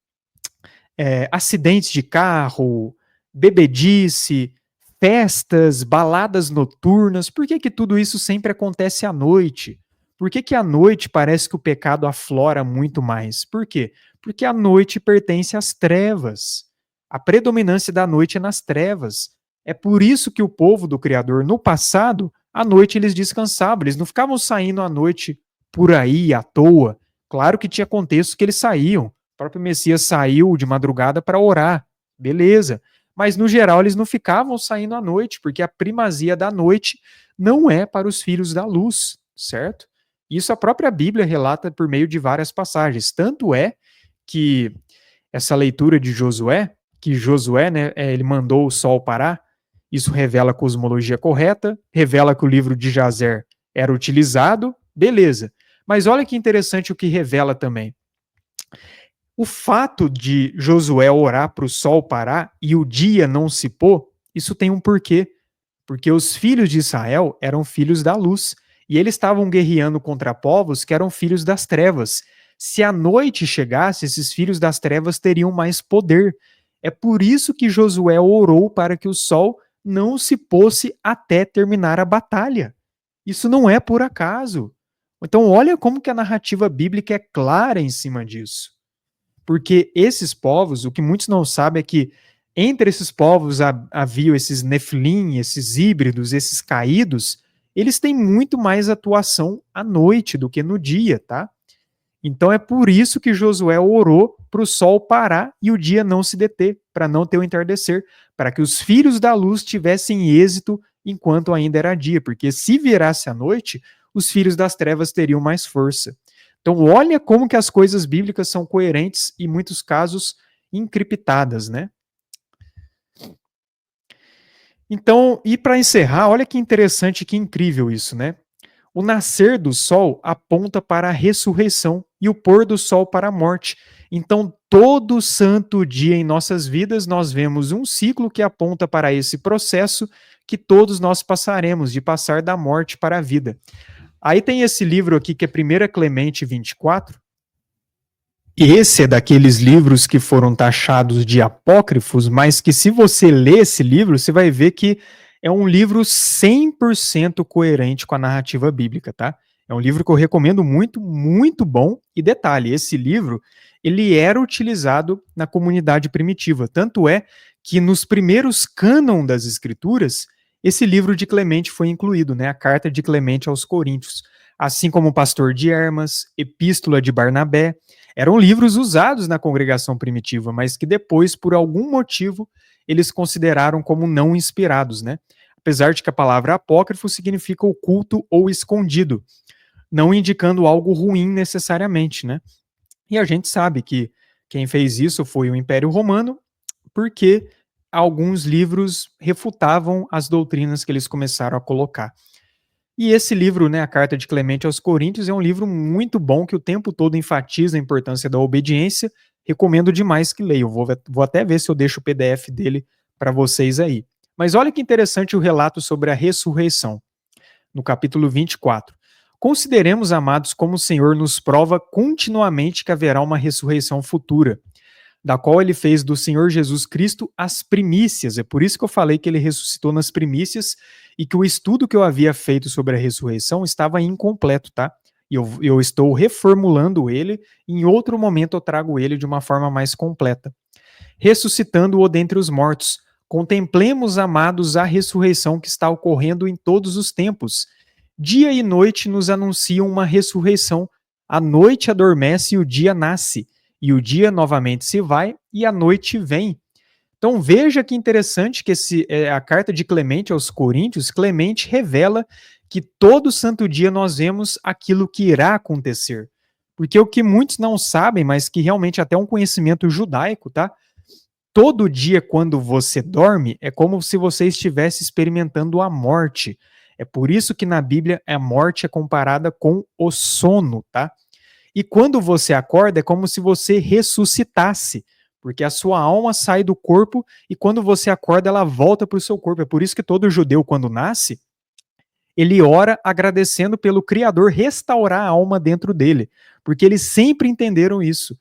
acidentes de carro, bebedice, festas, baladas noturnas, por que tudo isso sempre acontece à noite? Por que à noite parece que o pecado aflora muito mais? Por quê? Porque a noite pertence às trevas. A predominância da noite é nas trevas. É por isso que o povo do Criador, no passado, à noite eles descansavam, eles não ficavam saindo à noite por aí, à toa. Claro que tinha contextos que eles saíam. O próprio Messias saiu de madrugada para orar, beleza. Mas, no geral, eles não ficavam saindo à noite, porque a primazia da noite não é para os filhos da luz, certo? Isso a própria Bíblia relata por meio de várias passagens. Tanto é que essa leitura de Josué, que Josué, né, ele mandou o sol parar, isso revela a cosmologia correta, revela que o livro de Jazer era utilizado, beleza. Mas olha que interessante o que revela também. O fato de Josué orar para o sol parar e o dia não se pôr, isso tem um porquê. Porque os filhos de Israel eram filhos da luz e eles estavam guerreando contra povos que eram filhos das trevas. Se a noite chegasse, esses filhos das trevas teriam mais poder. É por isso que Josué orou para que o sol não se pôsse até terminar a batalha. Isso não é por acaso. Então, olha como que a narrativa bíblica é clara em cima disso. Porque esses povos, o que muitos não sabem é que entre esses povos havia esses Nefilim, esses híbridos, esses caídos, eles têm muito mais atuação à noite do que no dia, tá? Então é por isso que Josué orou para o sol parar e o dia não se deter, para não ter o entardecer, para que os filhos da luz tivessem êxito enquanto ainda era dia, porque se virasse a noite, os filhos das trevas teriam mais força. Então olha como que as coisas bíblicas são coerentes e, em muitos casos, encriptadas, né? Então, e para encerrar, olha que interessante, que incrível isso, né? O nascer do sol aponta para a ressurreição e o pôr do sol para a morte. Então, todo santo dia em nossas vidas, nós vemos um ciclo que aponta para esse processo que todos nós passaremos, de passar da morte para a vida. Aí tem esse livro aqui que é 1 Clemente 24. Esse é daqueles livros que foram taxados de apócrifos, mas que se você ler esse livro, você vai ver que é um livro 100% coerente com a narrativa bíblica, tá? É um livro que eu recomendo muito, muito bom. E detalhe, esse livro, ele era utilizado na comunidade primitiva. Tanto é que nos primeiros cânon das escrituras, esse livro de Clemente foi incluído, né? A carta de Clemente aos Coríntios. Assim como o Pastor de Hermas, Epístola de Barnabé, eram livros usados na congregação primitiva, mas que depois, por algum motivo, eles consideraram como não inspirados, né? Apesar de que a palavra apócrifo significa oculto ou escondido, não indicando algo ruim necessariamente, né? E a gente sabe que quem fez isso foi o Império Romano, porque alguns livros refutavam as doutrinas que eles começaram a colocar. E esse livro, né, a Carta de Clemente aos Coríntios, é um livro muito bom que o tempo todo enfatiza a importância da obediência. Recomendo demais que leiam. Vou até ver se eu deixo o PDF dele para vocês aí. Mas olha que interessante o relato sobre a ressurreição, no capítulo 24. Consideremos, amados, como o Senhor nos prova continuamente que haverá uma ressurreição futura, da qual ele fez do Senhor Jesus Cristo as primícias. É por isso que eu falei que ele ressuscitou nas primícias e que o estudo que eu havia feito sobre a ressurreição estava incompleto, tá? E eu estou reformulando ele, e em outro momento eu trago ele de uma forma mais completa. Ressuscitando-o dentre os mortos, contemplemos, amados, a ressurreição que está ocorrendo em todos os tempos. Dia e noite nos anunciam uma ressurreição. A noite adormece e o dia nasce, e o dia novamente se vai e a noite vem. Então veja que interessante que a carta de Clemente aos Coríntios, Clemente revela que todo santo dia nós vemos aquilo que irá acontecer. Porque o que muitos não sabem, mas que realmente até um conhecimento judaico, tá? Todo dia quando você dorme é como se você estivesse experimentando a morte. É por isso que na Bíblia a morte é comparada com o sono, tá? E quando você acorda, é como se você ressuscitasse, porque a sua alma sai do corpo e quando você acorda, ela volta para o seu corpo. É por isso que todo judeu, quando nasce, ele ora agradecendo pelo Criador restaurar a alma dentro dele, porque eles sempre entenderam isso,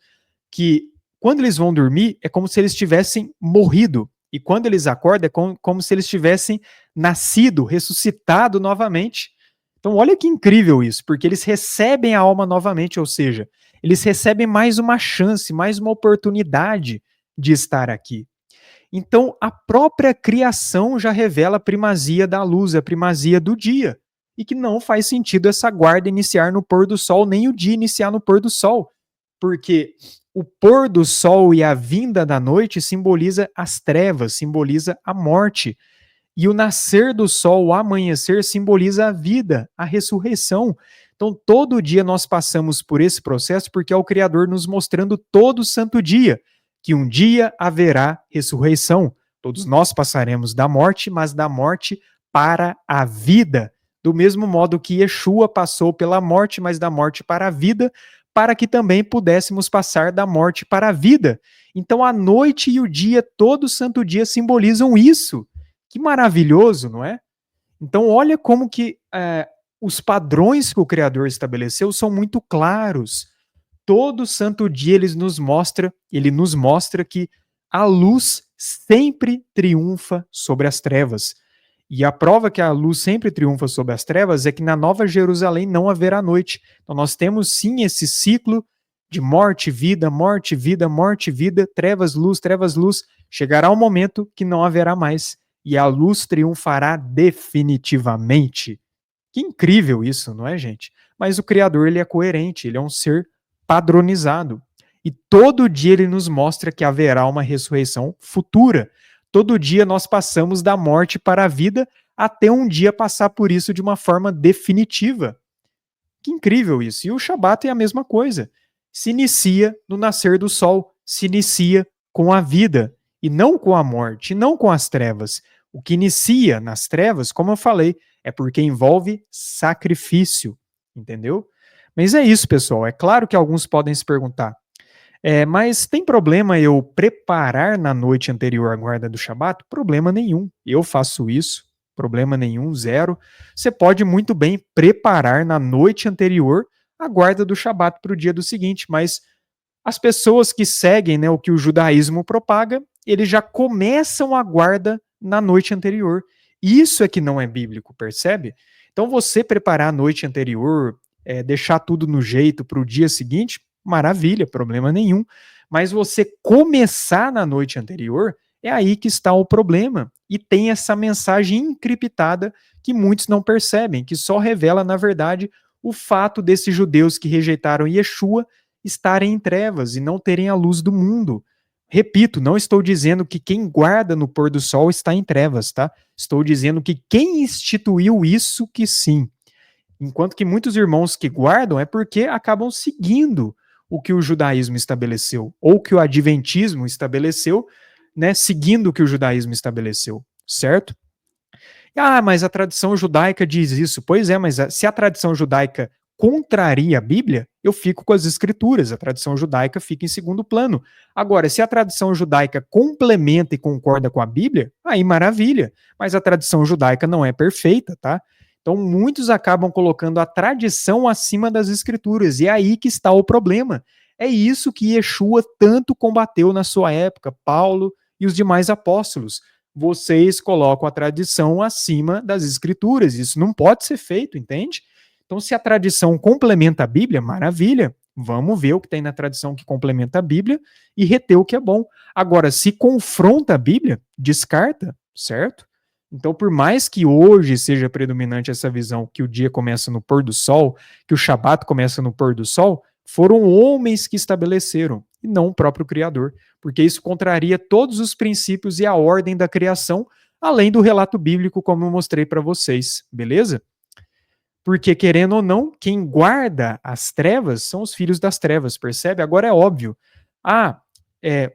que quando eles vão dormir, é como se eles tivessem morrido, e quando eles acordam, é como se eles tivessem nascido, ressuscitado novamente. Então, olha que incrível isso, porque eles recebem a alma novamente, ou seja, eles recebem mais uma chance, mais uma oportunidade de estar aqui. Então, a própria criação já revela a primazia da luz, a primazia do dia, e que não faz sentido essa guarda iniciar no pôr do sol, nem o dia iniciar no pôr do sol, porque o pôr do sol e a vinda da noite simboliza as trevas, simboliza a morte. E o nascer do sol, o amanhecer, simboliza a vida, a ressurreição. Então, todo dia nós passamos por esse processo porque é o Criador nos mostrando todo santo dia que um dia haverá ressurreição. Todos nós passaremos da morte, mas da morte para a vida. Do mesmo modo que Yeshua passou pela morte, mas da morte para a vida, para que também pudéssemos passar da morte para a vida. Então, a noite e o dia, todo santo dia, simbolizam isso. Que maravilhoso, não é? Então, olha como que os padrões que o Criador estabeleceu são muito claros. Todo santo dia ele nos mostra que a luz sempre triunfa sobre as trevas. E a prova que a luz sempre triunfa sobre as trevas é que na Nova Jerusalém não haverá noite. Então nós temos sim esse ciclo de morte, vida, morte, vida, morte, vida, trevas, luz, trevas, luz. Chegará um momento que não haverá mais e a luz triunfará definitivamente. Que incrível isso, não é, gente? Mas o Criador, ele é coerente, ele é um ser padronizado. E todo dia ele nos mostra que haverá uma ressurreição futura. Todo dia nós passamos da morte para a vida até um dia passar por isso de uma forma definitiva. Que incrível isso. E o Shabat é a mesma coisa. Se inicia no nascer do sol, se inicia com a vida, e não com a morte, e não com as trevas. O que inicia nas trevas, como eu falei, é porque envolve sacrifício, entendeu? Mas é isso, pessoal. É claro que alguns podem se perguntar, mas tem problema eu preparar na noite anterior a guarda do Shabat? Problema nenhum. Eu faço isso, problema nenhum, zero. Você pode muito bem preparar na noite anterior a guarda do Shabat para o dia do seguinte, mas As pessoas que seguem, né, o que o judaísmo propaga, eles já começam a guarda na noite anterior. Isso é que não é bíblico, percebe? Então você preparar a noite anterior, deixar tudo no jeito para o dia seguinte, maravilha, problema nenhum. Mas você começar na noite anterior, é aí que está o problema. E tem essa mensagem encriptada que muitos não percebem, que só revela, na verdade, o fato desses judeus que rejeitaram Yeshua estarem em trevas e não terem a luz do mundo. Repito, não estou dizendo que quem guarda no pôr do sol está em trevas, tá? Estou dizendo que quem instituiu isso que sim. Enquanto que muitos irmãos que guardam é porque acabam seguindo o que o judaísmo estabeleceu, ou que o adventismo estabeleceu, né, seguindo o que o judaísmo estabeleceu, certo? Ah, mas a tradição judaica diz isso. Pois é, mas se a tradição judaica contraria a Bíblia, eu fico com as escrituras. A tradição judaica fica em segundo plano. Agora, se a tradição judaica complementa e concorda com a Bíblia, aí maravilha. Mas a tradição judaica não é perfeita, tá? Então, muitos acabam colocando a tradição acima das escrituras, e é aí que está o problema. É isso que Yeshua tanto combateu na sua época, Paulo e os demais apóstolos. Vocês colocam a tradição acima das escrituras. Isso não pode ser feito, entende? Então, se a tradição complementa a Bíblia, maravilha. Vamos ver o que tem na tradição que complementa a Bíblia e reter o que é bom. Agora, se confronta a Bíblia, descarta, certo? Então, por mais que hoje seja predominante essa visão que o dia começa no pôr do sol, que o Shabat começa no pôr do sol, foram homens que estabeleceram, e não o próprio Criador, porque isso contraria todos os princípios e a ordem da criação, além do relato bíblico, como eu mostrei para vocês, beleza? Porque, querendo ou não, quem guarda as trevas são os filhos das trevas, percebe? Agora é óbvio. Ah,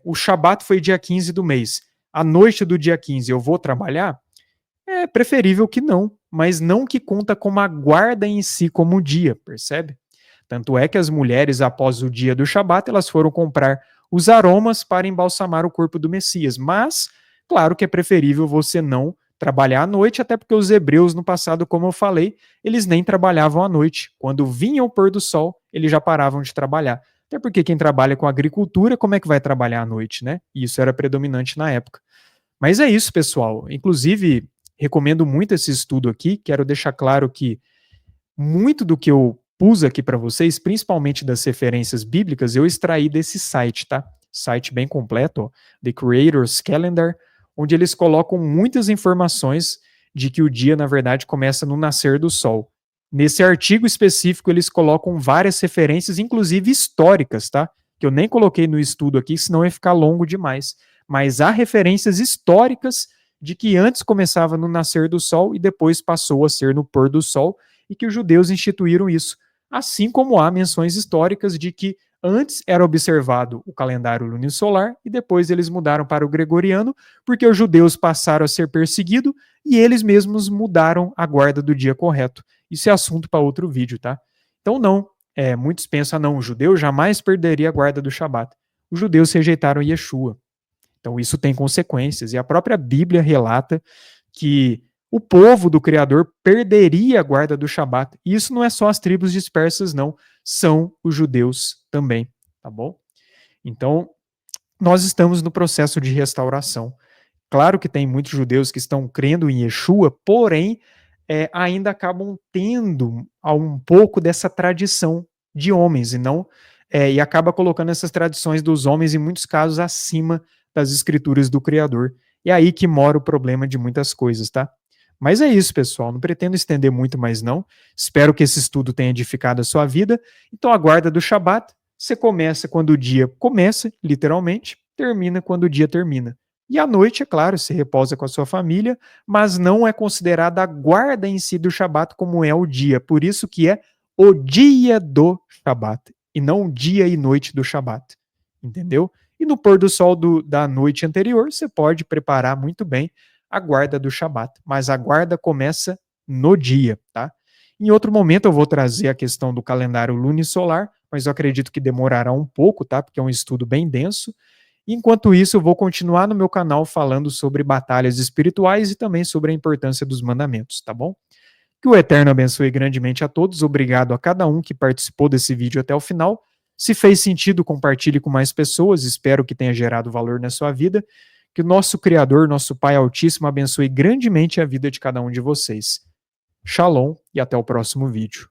o Shabat foi dia 15 do mês. À noite do dia 15 eu vou trabalhar? É preferível que não, mas não que conta como a guarda em si como dia, percebe? Tanto é que as mulheres, após o dia do Shabat, elas foram comprar os aromas para embalsamar o corpo do Messias. Mas, claro que é preferível você não trabalhar à noite, até porque os hebreus no passado, como eu falei, eles nem trabalhavam à noite. Quando vinha o pôr do sol, eles já paravam de trabalhar. Até porque quem trabalha com agricultura, como é que vai trabalhar à noite, né? E isso era predominante na época. Mas é isso, pessoal. Inclusive, recomendo muito esse estudo aqui. Quero deixar claro que muito do que eu pus aqui para vocês, principalmente das referências bíblicas, eu extraí desse site, tá? Site bem completo, ó, The Creator's Calendar, onde eles colocam muitas informações de que o dia, na verdade, começa no nascer do sol. Nesse artigo específico, eles colocam várias referências, inclusive históricas, tá? Que eu nem coloquei no estudo aqui, senão ia ficar longo demais. Mas há referências históricas de que antes começava no nascer do sol e depois passou a ser no pôr do sol, e que os judeus instituíram isso. Assim como há menções históricas de que antes era observado o calendário lunisolar e depois eles mudaram para o gregoriano, porque os judeus passaram a ser perseguidos e eles mesmos mudaram a guarda do dia correto. Isso é assunto para outro vídeo, tá? Então não, muitos pensam, não, o judeu jamais perderia a guarda do Shabat. Os judeus rejeitaram Yeshua. Então isso tem consequências, e a própria Bíblia relata que o povo do Criador perderia a guarda do Shabat. E isso não é só as tribos dispersas, não. São os judeus também, tá bom? Então, nós estamos no processo de restauração. Claro que tem muitos judeus que estão crendo em Yeshua, porém, ainda acabam tendo um pouco dessa tradição de homens, e não e acaba colocando essas tradições dos homens, em muitos casos, acima das escrituras do Criador. É aí que mora o problema de muitas coisas, tá? Mas é isso, pessoal. Não pretendo estender muito mais, não. Espero que esse estudo tenha edificado a sua vida. Então, a guarda do Shabat, você começa quando o dia começa, literalmente, termina quando o dia termina. E à noite, é claro, você repousa com a sua família, mas não é considerada a guarda em si do Shabat como é o dia. Por isso que é o dia do Shabat, e não o dia e noite do Shabat. Entendeu? E no pôr do sol da noite anterior, você pode preparar muito bem a guarda do Shabat, mas a guarda começa no dia, tá? Em outro momento eu vou trazer a questão do calendário lunisolar, mas eu acredito que demorará um pouco, tá? Porque é um estudo bem denso. Enquanto isso, eu vou continuar no meu canal falando sobre batalhas espirituais e também sobre a importância dos mandamentos, tá bom? Que o Eterno abençoe grandemente a todos. Obrigado a cada um que participou desse vídeo até o final. Se fez sentido, compartilhe com mais pessoas, espero que tenha gerado valor na sua vida. Que o nosso Criador, nosso Pai Altíssimo, abençoe grandemente a vida de cada um de vocês. Shalom e até o próximo vídeo.